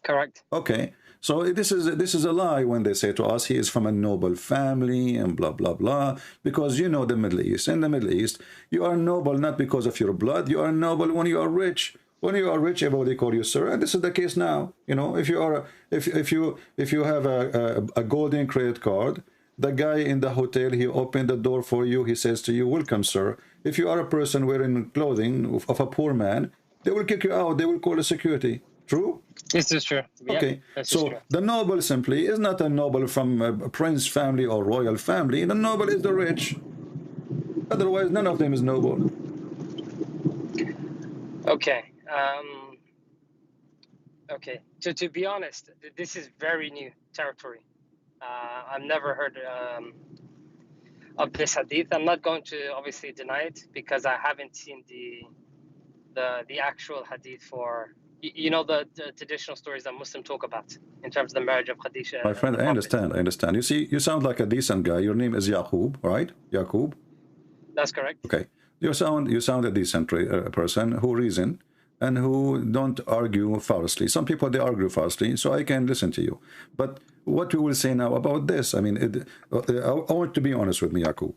Correct. Okay, so this is a lie when they say to us he is from a noble family and blah blah blah, because you know the Middle East. In the Middle East, you are noble not because of your blood. You are noble when you are rich. When you are rich, everybody call you sir, and this is the case now. If you have a golden credit card, the guy in the hotel, he opened the door for you. He says to you, "Welcome, sir." If you are a person wearing clothing of a poor man, they will kick you out. They will call the security. True? This is true. Okay, yep, so true. The noble simply is not a noble from a prince family or royal family. The noble is the rich. Otherwise, none of them is noble. Okay. Okay. To be honest, this is very new territory. I've never heard of this hadith. I'm not going to obviously deny it because I haven't seen the actual hadith for you know the traditional stories that Muslims talk about in terms of the marriage of Khadija. My friend, I understand. I understand. You see, you sound like a decent guy. Your name is Yaqub, right? Yaqub. That's correct. Okay. You sound a decent person who reason and who don't argue falsely. Some people, they argue falsely, so I can listen to you. But what we will say now about this, I mean, I want to be honest with me, Yaqub.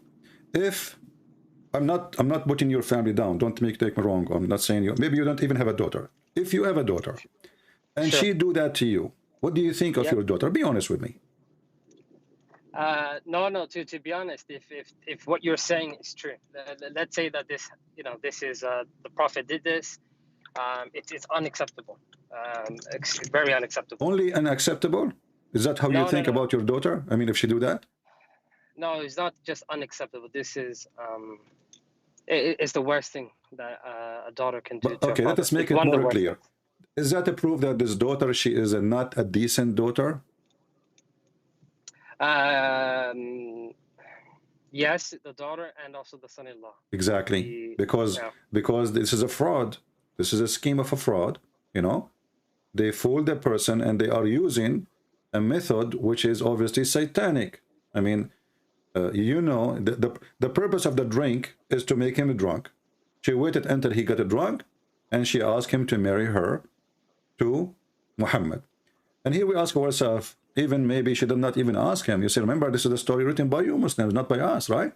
If I'm not putting your family down. Don't take me wrong. I'm not saying you. Maybe you don't even have a daughter. If you have a daughter, and Sure. she do that to you, what do you think of your daughter? Be honest with me. No. To be honest, if what you're saying is true, let's say that this is the Prophet did this, it's unacceptable. Very unacceptable. Only unacceptable? Is that how you think about your daughter? I mean, if she do that? No, it's not just unacceptable. This is it's the worst thing that a daughter can do. Okay, let us make it more clear. Is that a proof that this daughter, she is not a decent daughter? Yes, the daughter and also the son-in-law. Exactly, because this is a fraud. This is a scheme of a fraud. You know, they fool the person and they are using a method which is obviously satanic. I mean, you know, the purpose of the drink is to make him drunk. She waited until he got drunk, and she asked him to marry her to Muhammad. And here we ask ourselves, even maybe she did not even ask him. You see, remember, this is a story written by you Muslims, not by us, right?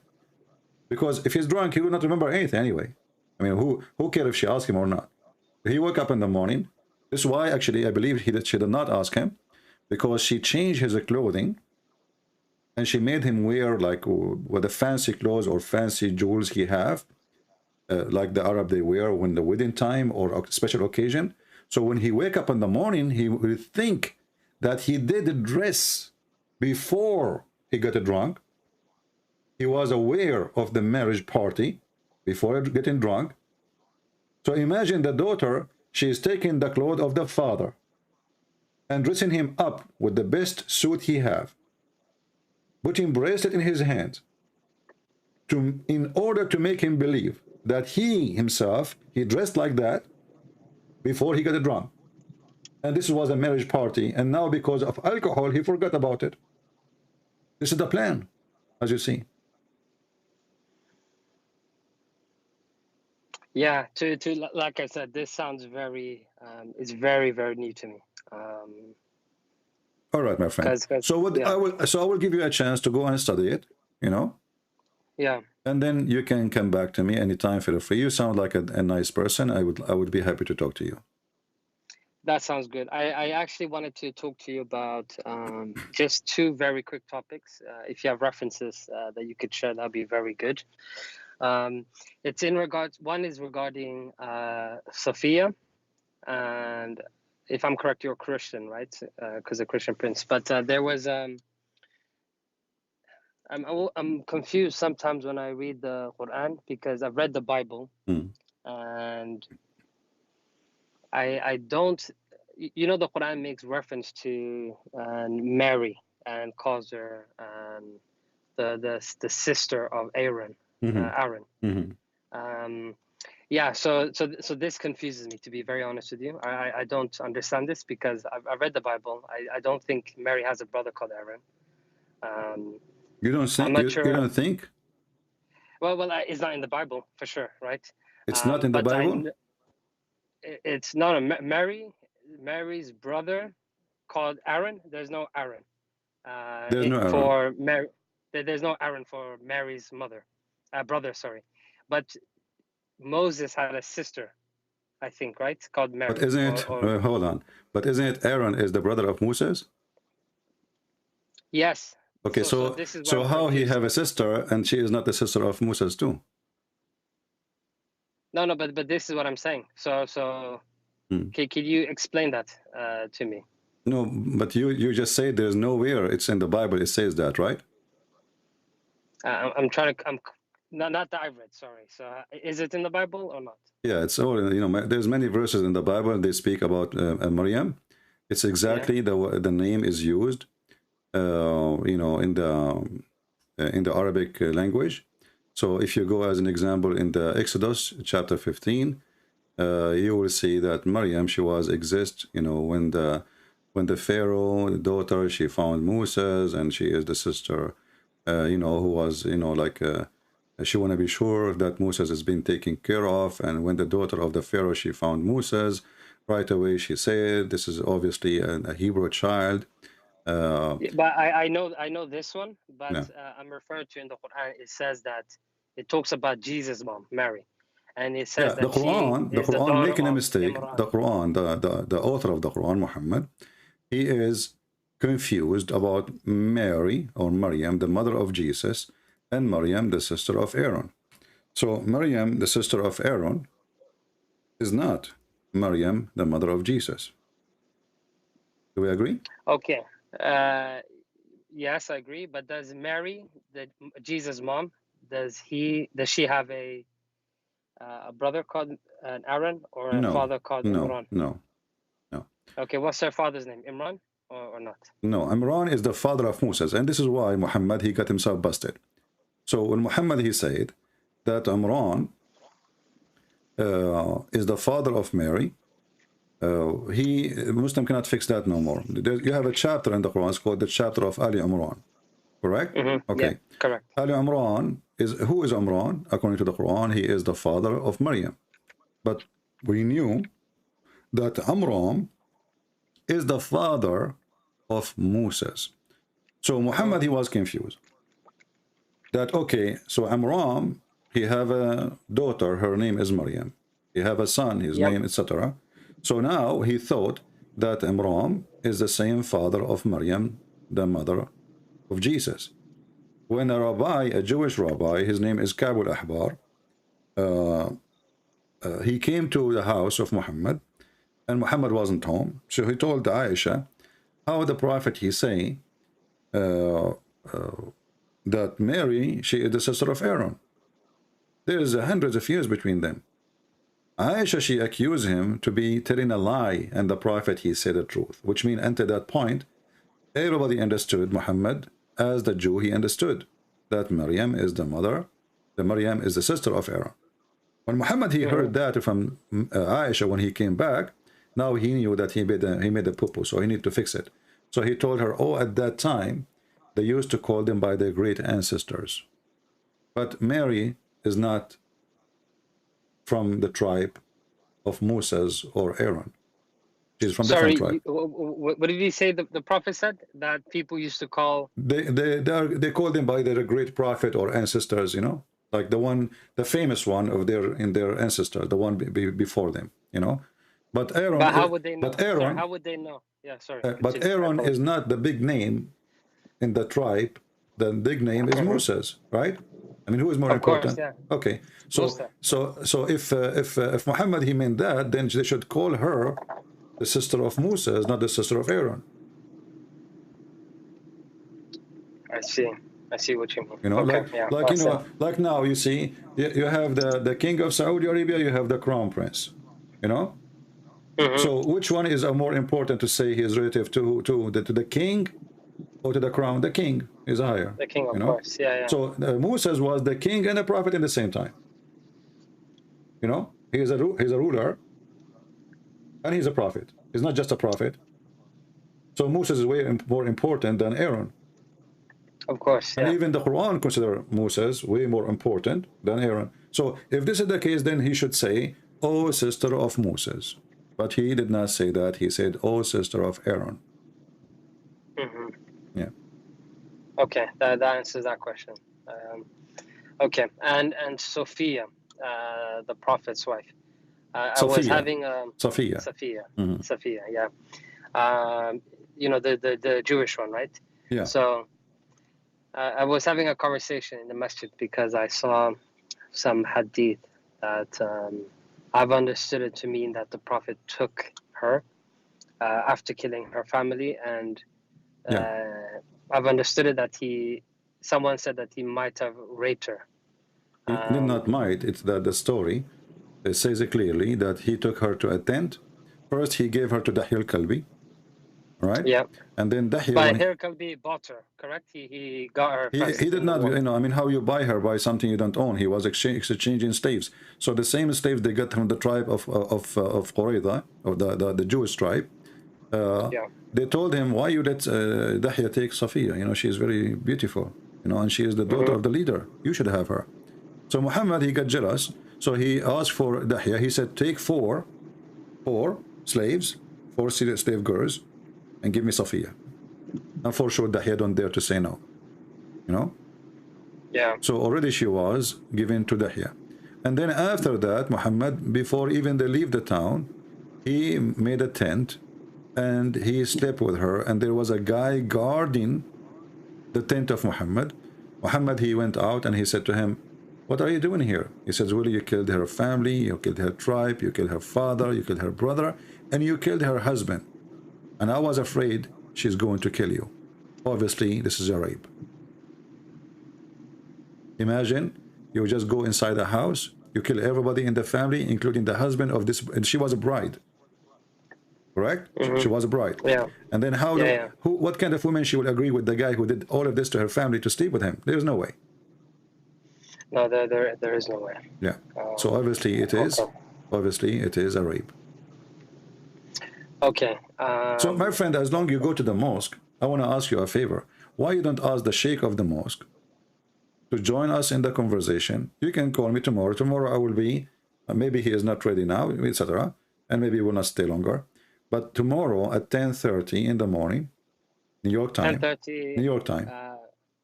Because if he's drunk, he will not remember anything anyway. I mean, who cares if she asked him or not? He woke up in the morning. This is why, actually, I believe she did not ask him, because she changed his clothing, and she made him wear like with the fancy clothes or fancy jewels he have, like the Arab they wear when the wedding time or a special occasion. So when he wake up in the morning, he will think that he did dress before he got drunk. He was aware of the marriage party before getting drunk. So imagine the daughter, she is taking the clothes of the father and dressing him up with the best suit he have, putting bracelet in his hand, in order to make him believe that he himself, he dressed like that before he got drunk. And this was a marriage party, and now because of alcohol, he forgot about it. This is the plan, as you see. Yeah, to like I said, this sounds very, it's very, very new to me. All right, my friend. So what I will give you a chance to go and study it, you know. Yeah. And then you can come back to me anytime, feel free. You sound like a nice person. I would be happy to talk to you. That sounds good. I actually wanted to talk to you about just two very quick topics. If you have references that you could share, that'd be very good. It's in regards. One is regarding Sophia, and if I'm correct, you're Christian, right? Because a Christian prince. But there was I'm confused sometimes when I read the Quran, because I've read the Bible and I don't, you know, the Quran makes reference to Mary and calls her the sister of Aaron. Yeah, so this confuses me, to be very honest with you. I don't understand this, because I've read the Bible. I don't think Mary has a brother called Aaron. You don't think? I'm not sure. You don't think? Well, it's not in the Bible for sure, right? It's not in the Bible. It's not a Mary's brother called Aaron. There's no Aaron. There's no Aaron for Mary. There's no Aaron for Mary's brother. Sorry, but Moses had a sister, I think, right? Called Mary. But isn't it? Hold on. But isn't it Aaron is the brother of Moses? Yes. Okay, so how he have a sister and she is not the sister of Moses too? No, but this is what I'm saying. So could you explain that to me? No, but you just say there's nowhere it's in the Bible it says that, right? I'm not that I've read. Sorry. So is it in the Bible or not? Yeah, it's all, you know. There's many verses in the Bible they speak about Maryam. It's exactly the name is used. You know, in the Arabic language. So if you go as an example in the Exodus chapter 15, you will see that Maryam, she was exist, you know, when the Pharaoh, the daughter, she found Moses, and she is the sister, you know, who was, you know, like, she want to be sure that Moses has been taken care of. And when the daughter of the Pharaoh, she found Moses, right away she said, this is obviously a Hebrew child. But I know this one, but Yeah. I'm referring to in the Quran. It says that it talks about Jesus' mom, Mary, and it says Yeah, that the Quran making a mistake. Imran. The Quran, the author of the Quran, Muhammad, he is confused about Mary or Maryam, the mother of Jesus, and Maryam, the sister of Aaron. So Maryam, the sister of Aaron, is not Maryam, the mother of Jesus. Do we agree? Okay. Yes, I agree. But does Mary, Jesus' mom, does she have a brother called Aaron or a No, father called Imran? no. Okay, what's her father's name? Imran or not? No, Imran is the father of Moses, and this is why Muhammad, he got himself busted. So when Muhammad, he said that Imran is the father of Mary, Muslim cannot fix that no more. You have a chapter in the Quran, it's called the chapter of Ali Imran, correct? Okay. Yeah, correct. Ali Imran who is Imran? According to the Quran, he is the father of Maryam. But we knew that Imran is the father of Moses. So Muhammad, he was confused. That, okay, so Imran, he have a daughter, her name is Maryam. He have a son, his name, etc. So now he thought that Imran is the same father of Maryam, the mother of Jesus. When a rabbi, a Jewish rabbi, his name is Ka'b al-Ahbar, he came to the house of Muhammad, and Muhammad wasn't home. So he told Aisha how the prophet, he say that Mary, she is the sister of Aaron. There is hundreds of years between them. Aisha, she accused him to be telling a lie, and the prophet, he said the truth, which means until that point, everybody understood Muhammad as the Jew he understood, that Maryam is the mother, the Maryam is the sister of Aaron. When Muhammad, he heard that from Aisha when he came back, now he knew that he made a poo-poo, so he needed to fix it. So he told her, oh, at that time, they used to call them by their great ancestors. But Mary is not from the tribe of Moses or Aaron. She's from different tribe. What did he say the prophet said? That people used to call... They call them by their great prophet or ancestors, you know? Like the famous one of in their ancestor, the one before them, you know? But Aaron... But how would they know? But Aaron, how would they know? Yeah, sorry. But Aaron is not the big name in the tribe. The big name is Moses, right? I mean, who is more important? Course, yeah. Okay, so if Muhammad, he meant that, then they should call her the sister of Moses, not the sister of Aaron. I see what you mean. You know, like you know, like now you see, you have the king of Saudi Arabia, you have the crown prince. You know, so which one is more important to say he is relative to the king or to the crown? The king is higher. The king, of course. Yeah. So Moses was the king and a prophet at the same time. You know, he's a ruler, and he's a prophet. He's not just a prophet. So Moses is way more important than Aaron. Of course. And even the Quran consider Moses way more important than Aaron. So if this is the case, then he should say, "Oh, sister of Moses." But he did not say that. He said, "Oh, sister of Aaron." Yeah. Okay, that answers that question. Okay, and Sophia, the prophet's wife. I was having Sophia. Sophia, yeah. You know, the Jewish one, right? Yeah. So I was having a conversation in the masjid because I saw some hadith that I've understood it to mean that the prophet took her after killing her family, and I've understood it that someone said that he might have raped her. Not might, it's that the story it says it clearly that he took her to a tent. First, he gave her to Dahil Kalbi. right? Yeah. And then Dahya, But here can be bought her, correct? He got her first. he did not, you know, I mean, how you buy her by something you don't own. He was exchanging slaves. So the same slaves they got from the tribe of Qurayza, or the Jewish tribe. Yeah. They told him, why you let Dahya take Safiya? You know, she is very beautiful, you know, and she is the daughter of the leader. You should have her. So Muhammad, he got jealous. So he asked for Dahya. He said, take four slaves, 4 slave girls, and give me Safiya. And for sure, Dahya don't dare to say no, you know? Yeah. So already she was given to Dahya. And then after that, Muhammad, before even they leave the town, he made a tent and he slept with her. And there was a guy guarding the tent of Muhammad. Muhammad, he went out and he said to him, what are you doing here? He says, well, you killed her family, you killed her tribe, you killed her father, you killed her brother, and you killed her husband. And I was afraid she's going to kill you. Obviously, this is a rape. Imagine, you just go inside the house, you kill everybody in the family, including the husband of this, and she was a bride. Correct? She was a bride. Yeah. And then what kind of woman she would agree with the guy who did all of this to her family to sleep with him? There's no way. No, there is no way. Yeah. So obviously it is. Okay. Obviously it is a rape. Okay. So my friend, as long as you go to the mosque, I want to ask you a favor. Why you don't ask the sheikh of the mosque to join us in the conversation? You can call me tomorrow. Tomorrow I will be, maybe he is not ready now, etc. And maybe he will not stay longer. But tomorrow at 10:30 in the morning, New York time. 10:30. New York time.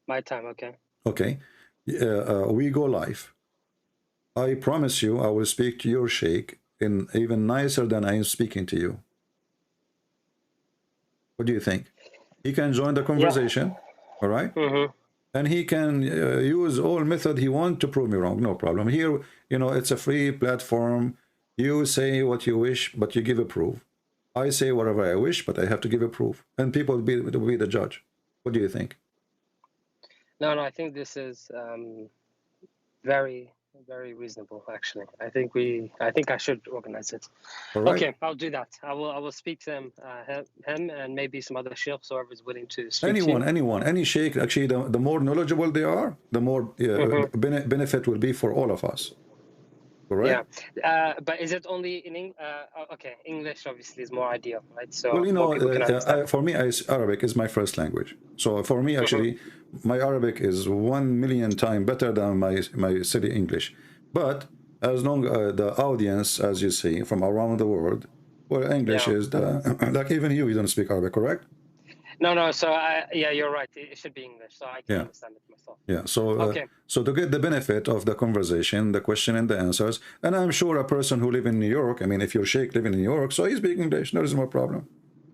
My time, okay. Okay. We go live. I promise you I will speak to your sheikh in even nicer than I am speaking to you. What do you think? He can join the conversation, all right? And he can use all method he wants to prove me wrong, no problem. Here, you know, it's a free platform. You say what you wish, but you give a proof. I say whatever I wish, but I have to give a proof. And people will be the judge. What do you think? No, I think this is very, very reasonable. Actually, I think I should organize it. Right. Okay, I'll do that. I will speak to him and maybe some other sheikhs, whoever is willing to speak to anyone, any sheikh. Actually, the more knowledgeable they are, the more benefit will be for all of us. Correct? Yeah, but is it only in okay, English obviously is more ideal, right? So well, you know, for me, Arabic is my first language. So for me, actually, my Arabic is 1 million times better than my city English. But as long the audience, as you see, from around the world, well, English is like even you don't speak Arabic, correct? No. So yeah, you're right. It should be English, so I can understand it myself. Yeah. So so to get the benefit of the conversation, the question and the answers, and I'm sure a person who live in New York. I mean, if your sheikh live in New York, so he speaks English. There is no problem,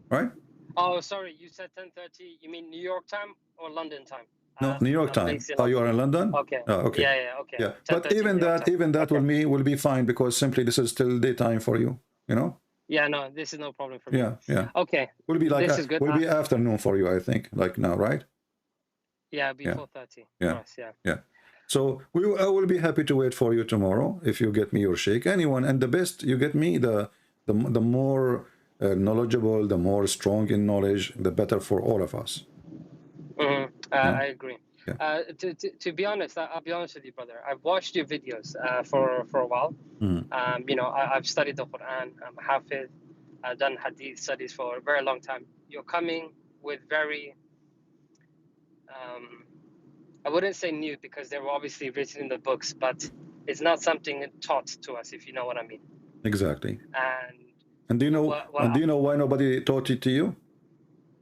right? Oh, sorry. You said 10:30. You mean New York time or London time? No, New York time. Oh, you are in London? Okay. Okay. Yeah. Okay. Yeah, but even that will be fine because simply this is still daytime for you. You know. Yeah, no, this is no problem for me. Yeah. Okay. Will be like this is good. Will be afternoon for you, I think, like now, right? Yeah, before 4:30. Yeah. So I will be happy to wait for you tomorrow if you get me your sheikh. Anyone, and the best you get me, the more knowledgeable, the more strong in knowledge, the better for all of us. I agree. Yeah. To be honest, I'll be honest with you, brother. I've watched your videos for a while. You know, I've studied the Quran. I'm Hafiz. I've done Hadith studies for a very long time. You're coming with very, I wouldn't say new because they were obviously written in the books, but it's not something taught to us, if you know what I mean. Exactly. And do you know? And do you know why nobody taught it to you?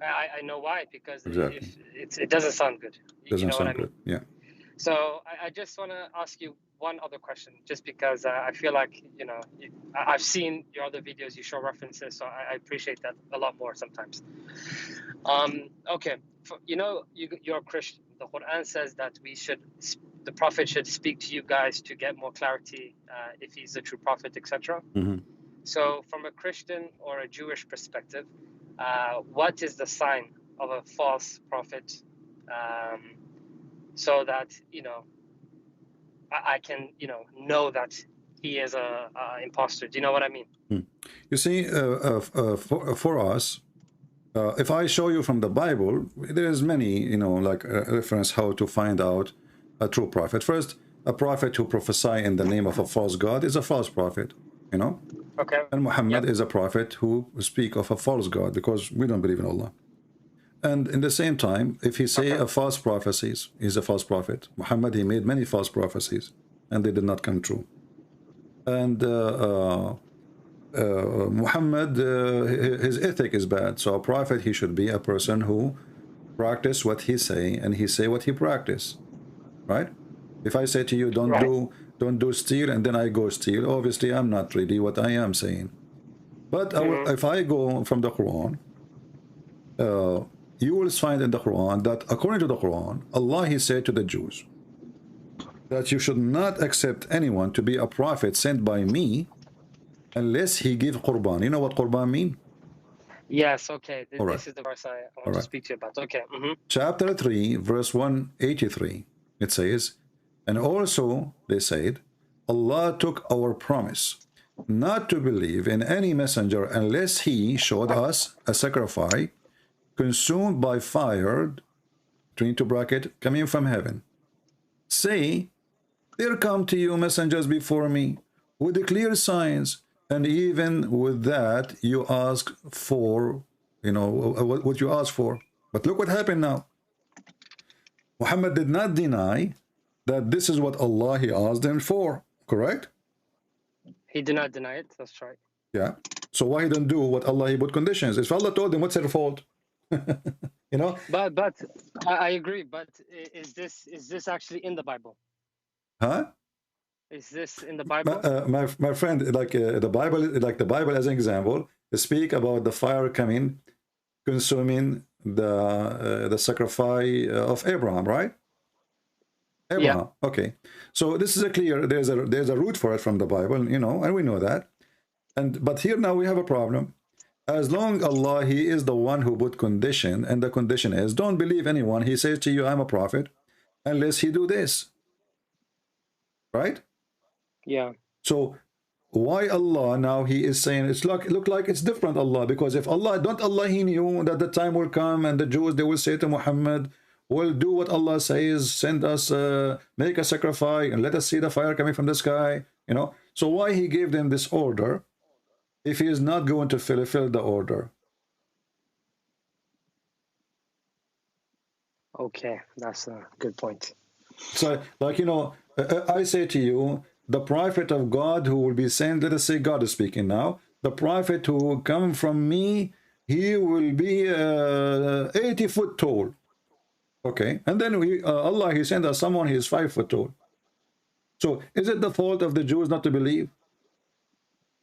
I know why, because exactly. It doesn't sound good. Doesn't sound what I mean? Good. Yeah. So I just want to ask you one other question, just because I feel like, you know, I've seen your other videos, you show references, so I appreciate that a lot more sometimes. Okay, you know, you're a Christian. The Quran says that the Prophet should speak to you guys to get more clarity if he's a true prophet, etc. So from a Christian or a Jewish perspective, what is the sign of a false prophet, so that, you know, I can, you know that he is a imposter? Do you know what I mean? You see, for us, If I show you from the Bible, there is many, you know, like reference how to find out a true prophet. First, a prophet who prophesy in the name of a false god is a false prophet, you know. Okay. And Muhammad is a prophet who speak of a false god, because we don't believe in Allah. And in the same time, if he say a false prophecies, he's a false prophet. Muhammad, he made many false prophecies, and they did not come true. And Muhammad, his ethic is bad. So a prophet, he should be a person who practice what he say, and he say what he practice, right? If I say to you, don't do steal, and then I go steal, obviously I'm not really what I am saying. But if I go from the Quran, you will find in the Quran that according to the Quran, Allah, he said to the Jews that you should not accept anyone to be a prophet sent by me unless he give Qurban. You know what Qurban mean? Yes, okay. This right. is the verse I want to speak to you about. Okay. Chapter 3, verse 183, it says, and also they said, Allah took our promise not to believe in any messenger unless he showed us a sacrifice consumed by fire, between two brackets, coming from heaven. Say, there come to you messengers before me with the clear signs, and even with that you ask for, you know, what you ask for. But look what happened now. Muhammad did not deny that this is what Allah, he asked him for, correct? He did not deny it, that's right. Yeah. So why he don't do what Allah, he put conditions? If Allah told him, what's their fault? You know? But I agree, but is this actually in the Bible? Huh? Is this in the Bible? My friend, like the Bible as an example, speak about the fire coming, consuming the sacrifice of Abraham, right? Abraham. Yeah. Okay. So this is a clear. There's a root for it from the Bible, you know, and we know that. But here now we have a problem. As long Allah, he is the one who put condition, and the condition is don't believe anyone. He says to you, I'm a prophet, unless he do this. Right? Yeah. So why Allah now he is saying it's like look like it's different Allah, because if Allah he knew that the time will come and the Jews, they will say to Muhammad, well, do what Allah says, send us make a sacrifice and let us see the fire coming from the sky, you know. So why he gave them this order if he is not going to fulfill the order? Okay, that's a good point. So like, you know, I say to you, the prophet of God who will be sent, let us say God is speaking now, the prophet who will come from me, he will be 80 foot tall. Okay, and then Allah, he sent us someone, he is 5 foot tall. So is it the fault of the Jews not to believe?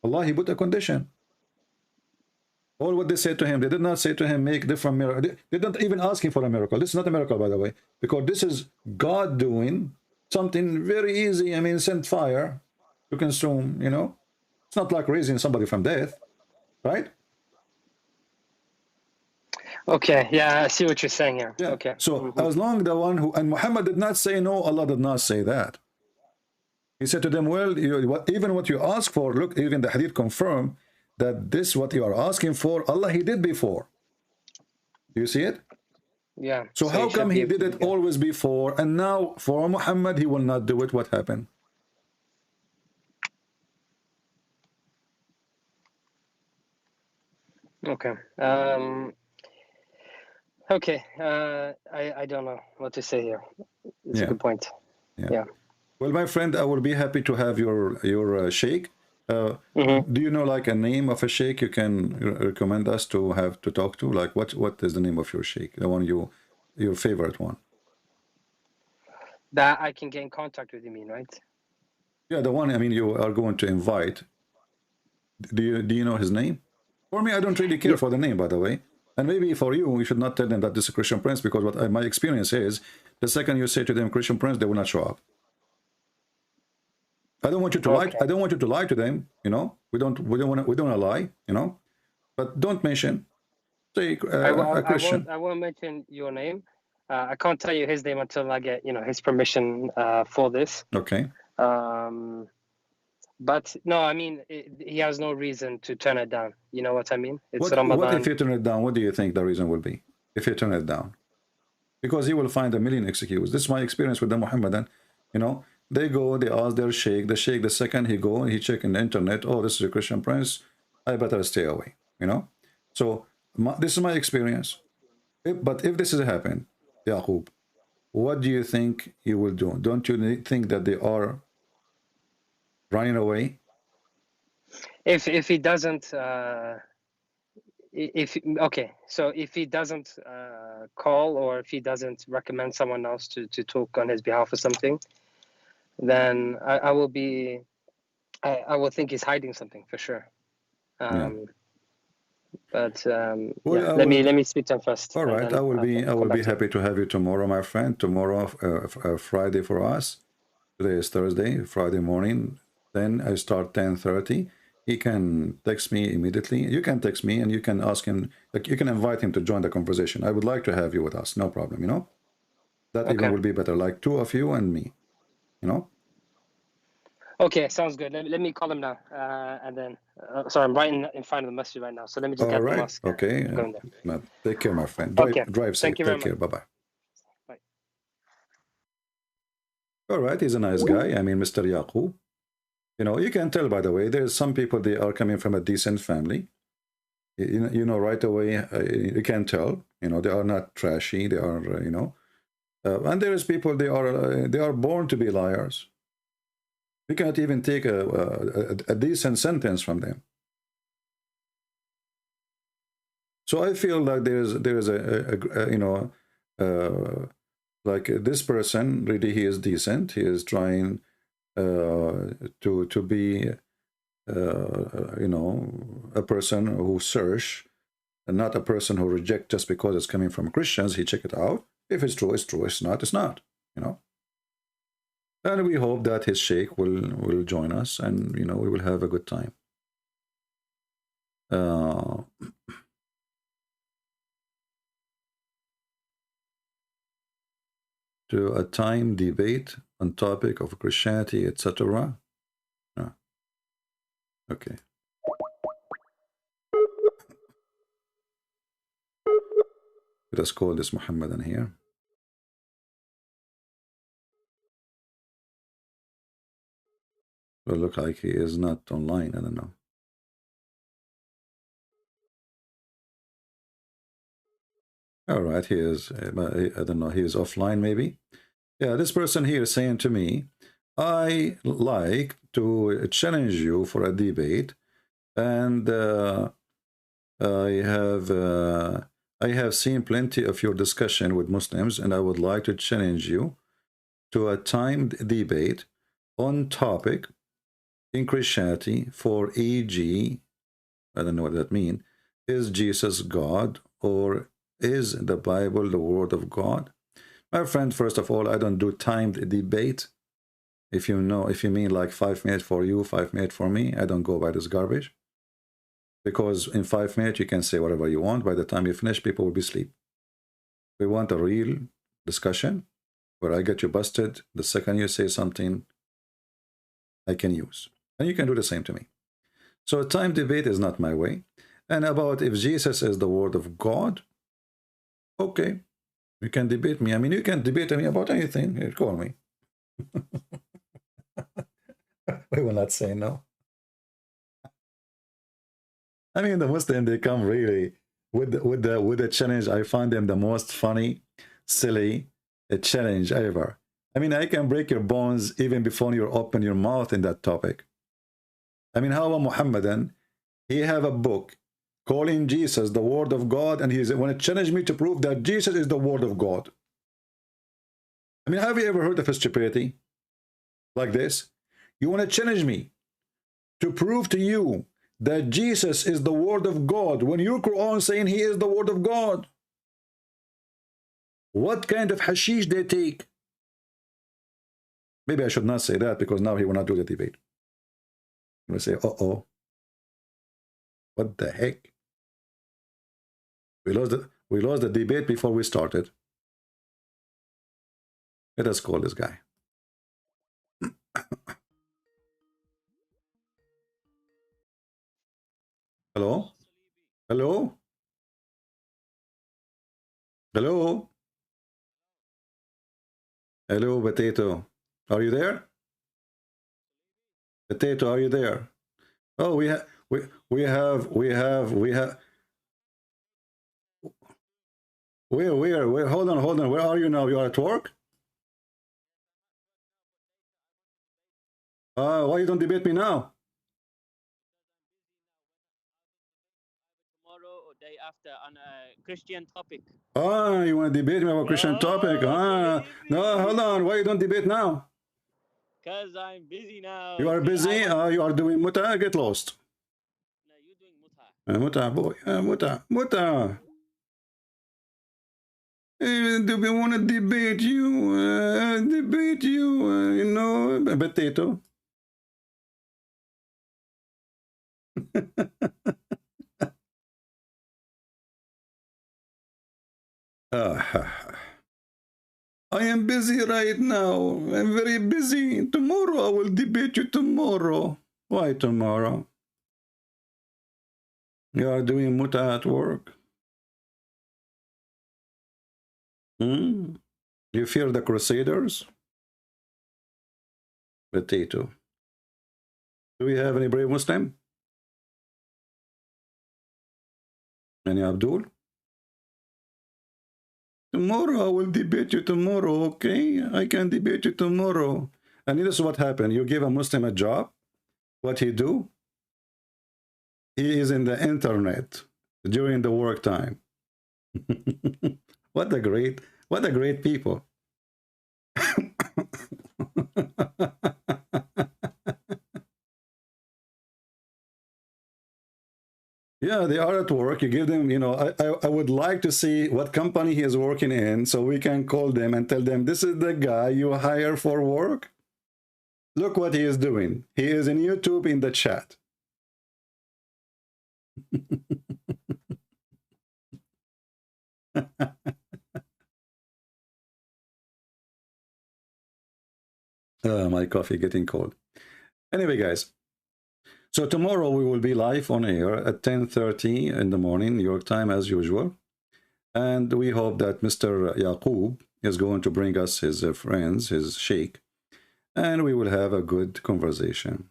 Allah, he put a condition. All what they said to him, they did not say to him, make different miracles. They didn't even ask him for a miracle. This is not a miracle, by the way, because this is God doing something very easy. I mean, send fire to consume, you know. It's not like raising somebody from death, right? Okay, yeah, I see what you're saying here. Yeah. Okay. So as long the one who, and Muhammad did not say no, Allah did not say that. He said to them, well, even what you ask for, look, even the hadith confirm that this what you are asking for, Allah, he did before. Do you see it? Yeah. So how come he did it always before, and now for Muhammad he will not do it? What happened? Okay. Okay. I don't know what to say here. It's a good point. Yeah. Well, my friend, I will be happy to have your sheikh. Do you know like a name of a sheikh you can recommend us to have to talk to? Like what is the name of your sheikh? The one your favorite one? That I can get in contact with, you mean, right? Yeah, the one, I mean, you are going to invite. Do you know his name? For me, I don't really care for the name, by the way. And maybe for you, you should not tell them that this is a Christian Prince, because what my experience is, the second you say to them Christian Prince, they will not show up. I don't want you to lie. I don't want you to lie to them. You know, we don't want to lie. You know, but don't mention. Say a Christian. I won't mention your name. I can't tell you his name until I get his permission for this. Okay. But no, I mean, he has no reason to turn it down. You know what I mean? It's What Ramadan. if you turn it down? What do you think the reason will be if you turn it down? Because he will find a million excuses. This is my experience with the Muhammadan. You know, they go, they ask their sheikh. The sheikh, the second he go, he check in the internet. Oh, this is a Christian prince. I better stay away. You know. So this is my experience. But if this has happened, Yaqub, what do you think you will do? Don't you think that they are running away? If he doesn't, okay, so if he doesn't call, or if he doesn't recommend someone else to talk on his behalf or something, then I will be, I will think he's hiding something for sure. Yeah. But well, yeah, let me speak to him first. All right, I will be happy to have you tomorrow, my friend. Tomorrow, Friday for us. Today is Thursday. Friday morning. Then I start 10:30. He can text me immediately. You can text me and you can ask him. Like, you can invite him to join the conversation. I would like to have you with us. No problem. You know, that even will be better. Like 2 of you and me. You know. Okay, sounds good. Let me call him now, and then. Sorry, I'm right in front of the message right now. So let me just get the mosque. Okay. Take care, my friend. Drive safe. Thank you very Take care. much. Bye-bye. Bye. All right. He's a nice guy. I mean, Mr. Yaqub. You know, you can tell, by the way, there's some people, they are coming from a decent family. You know, right away, you can tell, you know, they are not trashy. They are, you know, and there is people, they are born to be liars. You cannot even take a decent sentence from them. So I feel like there is a you know, like this person, really, he is decent. He is trying to be, you know, a person who search, and not a person who reject just because it's coming from Christians. He check it out. If it's true, it's true. It's not, it's not. You know. And we hope that his sheikh will join us, and you know, we will have a good time. To a time debate on topic of Christianity, etc. Okay. Let us call this Muhammadan here. Well, look like he is not online. I don't know. All right, he is. I don't know. He is offline, maybe. Yeah, this person here is saying to me, I like to challenge you for a debate, and I have seen plenty of your discussion with Muslims, and I would like to challenge you to a timed debate on topic in Christianity for e.g., I don't know what that means, is Jesus God, or is the Bible the Word of God? My friend, first of all, I don't do timed debate. If you mean like 5 minutes for you, 5 minutes for me, I don't go by this garbage. Because in 5 minutes, you can say whatever you want. By the time you finish, people will be asleep. We want a real discussion where I get you busted. The second you say something, I can use. And you can do the same to me. So time debate is not my way. And about if Jesus is the Word of God, okay, you can debate me. I mean, you can debate me about anything. Here, call me. We will not say no. I mean, the Muslim, they come really with the challenge. I find them the most funny, silly challenge ever. I mean, I can break your bones even before you open your mouth in that topic. I mean, how a Muhammadan, he have a book calling Jesus the Word of God, and he's want to challenge me to prove that Jesus is the Word of God. I mean, have you ever heard of a stupidity like this? You want to challenge me to prove to you that Jesus is the Word of God when your Quran saying he is the Word of God? What kind of hashish they take? Maybe I should not say that, because now he will not do the debate. He will say, uh-oh, what the heck? We lost the debate before we started. Let us call this guy. Hello? Hello? Hello, Potato. Are you there? Potato, are you there? Oh, we have where hold on, where are you now? You are at work? Why you don't debate me now? Tomorrow or day after on a Christian topic. You want to debate me about Christian topic? No, hold on, why you don't debate now? Because I'm busy now. You are busy? You are doing muta? Get lost. No, you're doing muta. Muta, boy. Muta. Do we want to debate you? You know, Potato. I am busy right now. I'm very busy. Tomorrow I will debate you tomorrow. Why tomorrow? You are doing muta at work. You fear the Crusaders? Potato. Do we have any brave Muslim? Any Abdul? Tomorrow I will debate you tomorrow, okay? I can debate you tomorrow. And this is what happened. You give a Muslim a job. What he do? He is in the internet during the work time. What a great people. Yeah, they are at work. You give them, you know, I would like to see what company he is working in so we can call them and tell them, this is the guy you hire for work. Look what he is doing. He is in YouTube in the chat. My coffee getting cold. Anyway, guys. So tomorrow we will be live on air at 10:30 in the morning, New York time, as usual. And we hope that Mr. Yaqub is going to bring us his friends, his sheikh, and we will have a good conversation.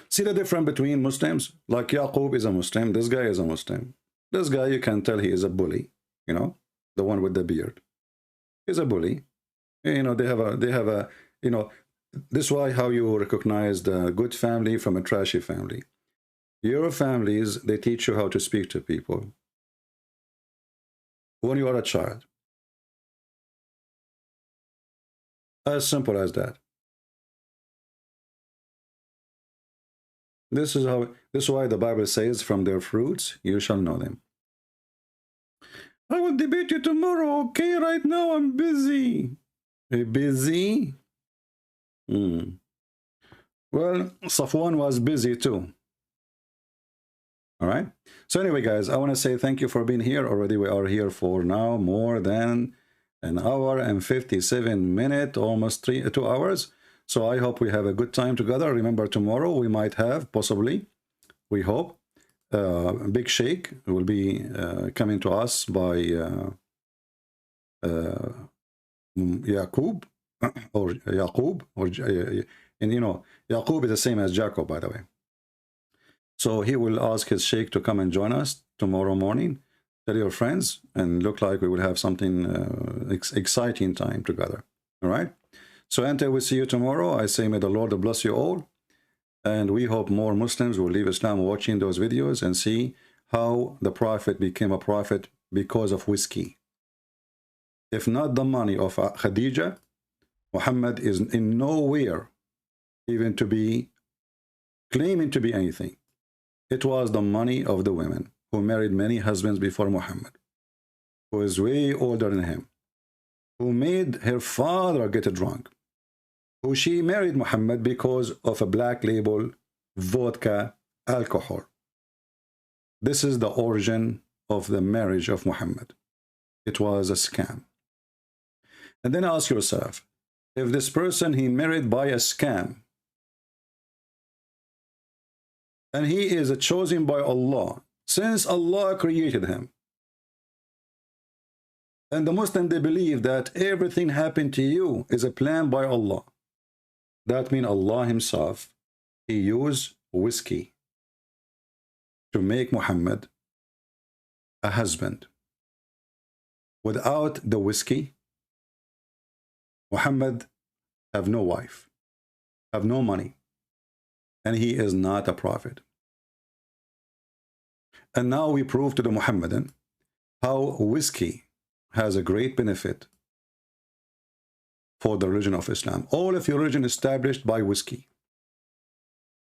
See the difference between Muslims? Like Yaqub is a Muslim, this guy is a Muslim. This guy, you can tell he is a bully, you know, the one with the beard. He's a bully. You know, they have a, you know, this is why how you recognize the good family from a trashy family. Your families, they teach you how to speak to people when you are a child. As simple as that. This is why the Bible says, from their fruits you shall know them. I will debate you tomorrow, okay? Right now I'm busy. Busy? Well, Safwan was busy too. All right. So anyway, guys, I want to say thank you for being here. Already we are here for now more than an hour and 57 minutes, almost 2 hours. So I hope we have a good time together. Remember, tomorrow we might have, possibly, we hope, Big Sheikh will be coming to us by Yaqub. Or Yaqub, or and you know, Yaqub is the same as Jacob, by the way. So he will ask his sheikh to come and join us tomorrow morning. Tell your friends, and look like we will have something exciting time together. All right. So until we see you tomorrow, I say may the Lord bless you all, and we hope more Muslims will leave Islam watching those videos and see how the Prophet became a prophet because of whiskey. If not the money of Khadija, Muhammad is in nowhere even to be claiming to be anything. It was the money of the women who married many husbands before Muhammad, who is way older than him, who made her father get drunk, who she married Muhammad because of a black label vodka alcohol. This is the origin of the marriage of Muhammad. It was a scam. And then ask yourself, if this person he married by a scam, and he is chosen by Allah, since Allah created him. And the Muslim, they believe that everything happened to you is a plan by Allah. That means Allah himself, he used whiskey to make Muhammad a husband. Without the whiskey, Muhammad have no wife, have no money, and he is not a prophet. And now we prove to the Muhammadan how whiskey has a great benefit for the religion of Islam. All of your religion established by whiskey.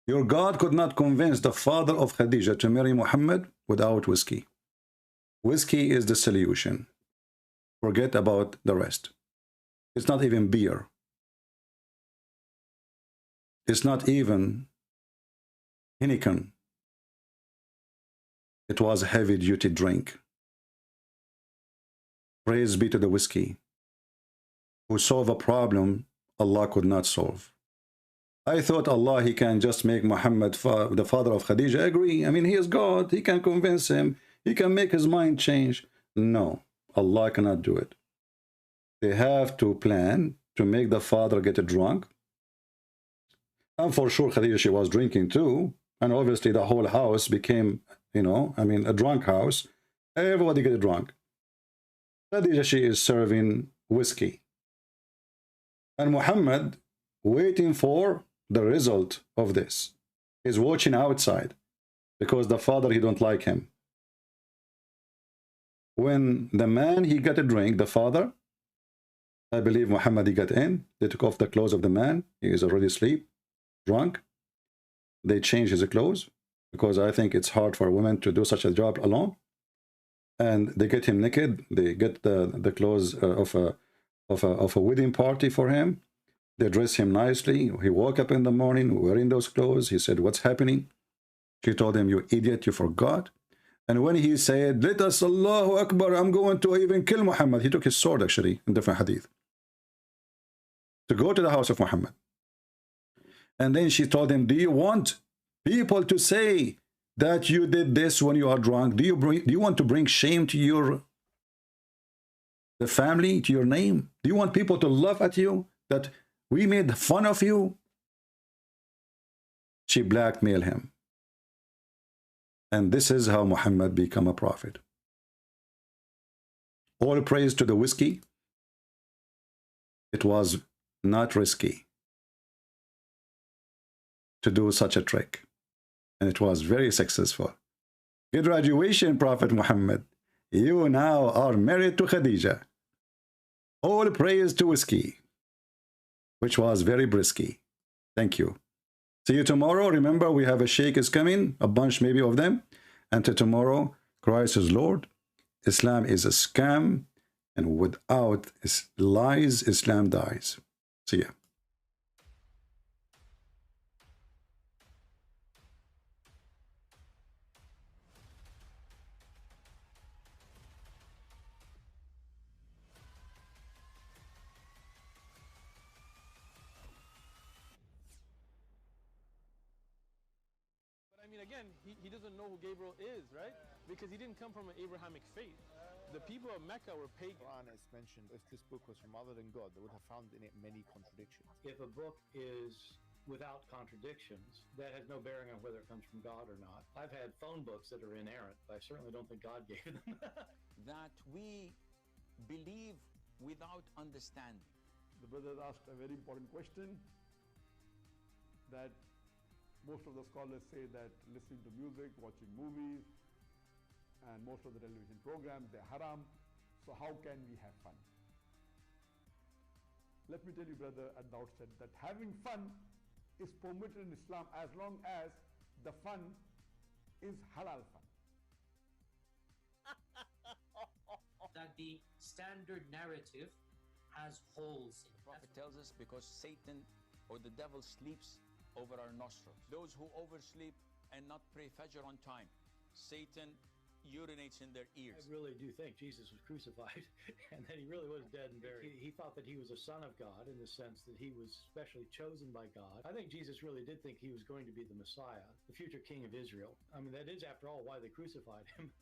Your God could not convince the father of Khadija to marry Muhammad without whiskey. Whiskey is the solution. Forget about the rest. It's not even beer. It's not even Heineken. It was a heavy-duty drink. Praise be to the whiskey, who solved a problem Allah could not solve. I thought Allah, he can just make Muhammad, the father of Khadija, agree. I mean, he is God. He can convince him. He can make his mind change. No, Allah cannot do it. They have to plan to make the father get drunk. And for sure, Khadija, she was drinking too. And obviously the whole house became, you know, I mean, a drunk house. Everybody get drunk. Khadija, she is serving whiskey. And Muhammad, waiting for the result of this, is watching outside because the father, he don't like him. When the man, he got a drink, the father, I believe Muhammad, he got in. They took off the clothes of the man. He is already asleep, drunk. They changed his clothes because I think it's hard for a woman to do such a job alone. And they get him naked. They get the clothes of a wedding party for him. They dress him nicely. He woke up in the morning wearing those clothes. He said, "What's happening?" She told him, "You idiot, you forgot." And when he said, "Let us, Allahu Akbar, I'm going to even kill Muhammad," he took his sword, actually, in different hadith, to go to the house of Muhammad. And then she told him, "Do you want people to say that you did this when you are drunk? Do you want to bring shame to the family, to your name? Do you want people to laugh at you, that we made fun of you?" She blackmailed him. And this is how Muhammad became a prophet. All praise to the whiskey. It was not risky to do such a trick. And it was very successful. Congratulations, Prophet Muhammad. You now are married to Khadija. All praise to whiskey, which was very brisky. Thank you. See you tomorrow. Remember, we have a sheikh is coming, a bunch maybe of them. Until tomorrow, Christ is Lord. Islam is a scam. And without lies, Islam dies. See ya. Again, he doesn't know who Gabriel is, right? Because he didn't come from an Abrahamic faith. The people of Mecca were pagan. Quran is mentioned, if this book was from other than God, they would have found in it many contradictions. If a book is without contradictions, that has no bearing on whether it comes from God or not. I've had phone books that are inerrant, but I certainly don't think God gave them. That we believe without understanding. The brother asked a very important question, that most of the scholars say that listening to music, watching movies, and most of the television programs, they're haram. So how can we have fun? Let me tell you, brother, at the outset, that having fun is permitted in Islam as long as the fun is halal fun. That the standard narrative has holes in it. The Prophet tells us because Satan or the devil sleeps over our nostrils. Those who oversleep and not pray Fajr on time, Satan urinates in their ears. I really do think Jesus was crucified and that he really was dead and buried. He thought that he was a son of God in the sense that he was specially chosen by God. I think Jesus really did think he was going to be the Messiah, the future king of Israel. I mean, that is, after all, why they crucified him.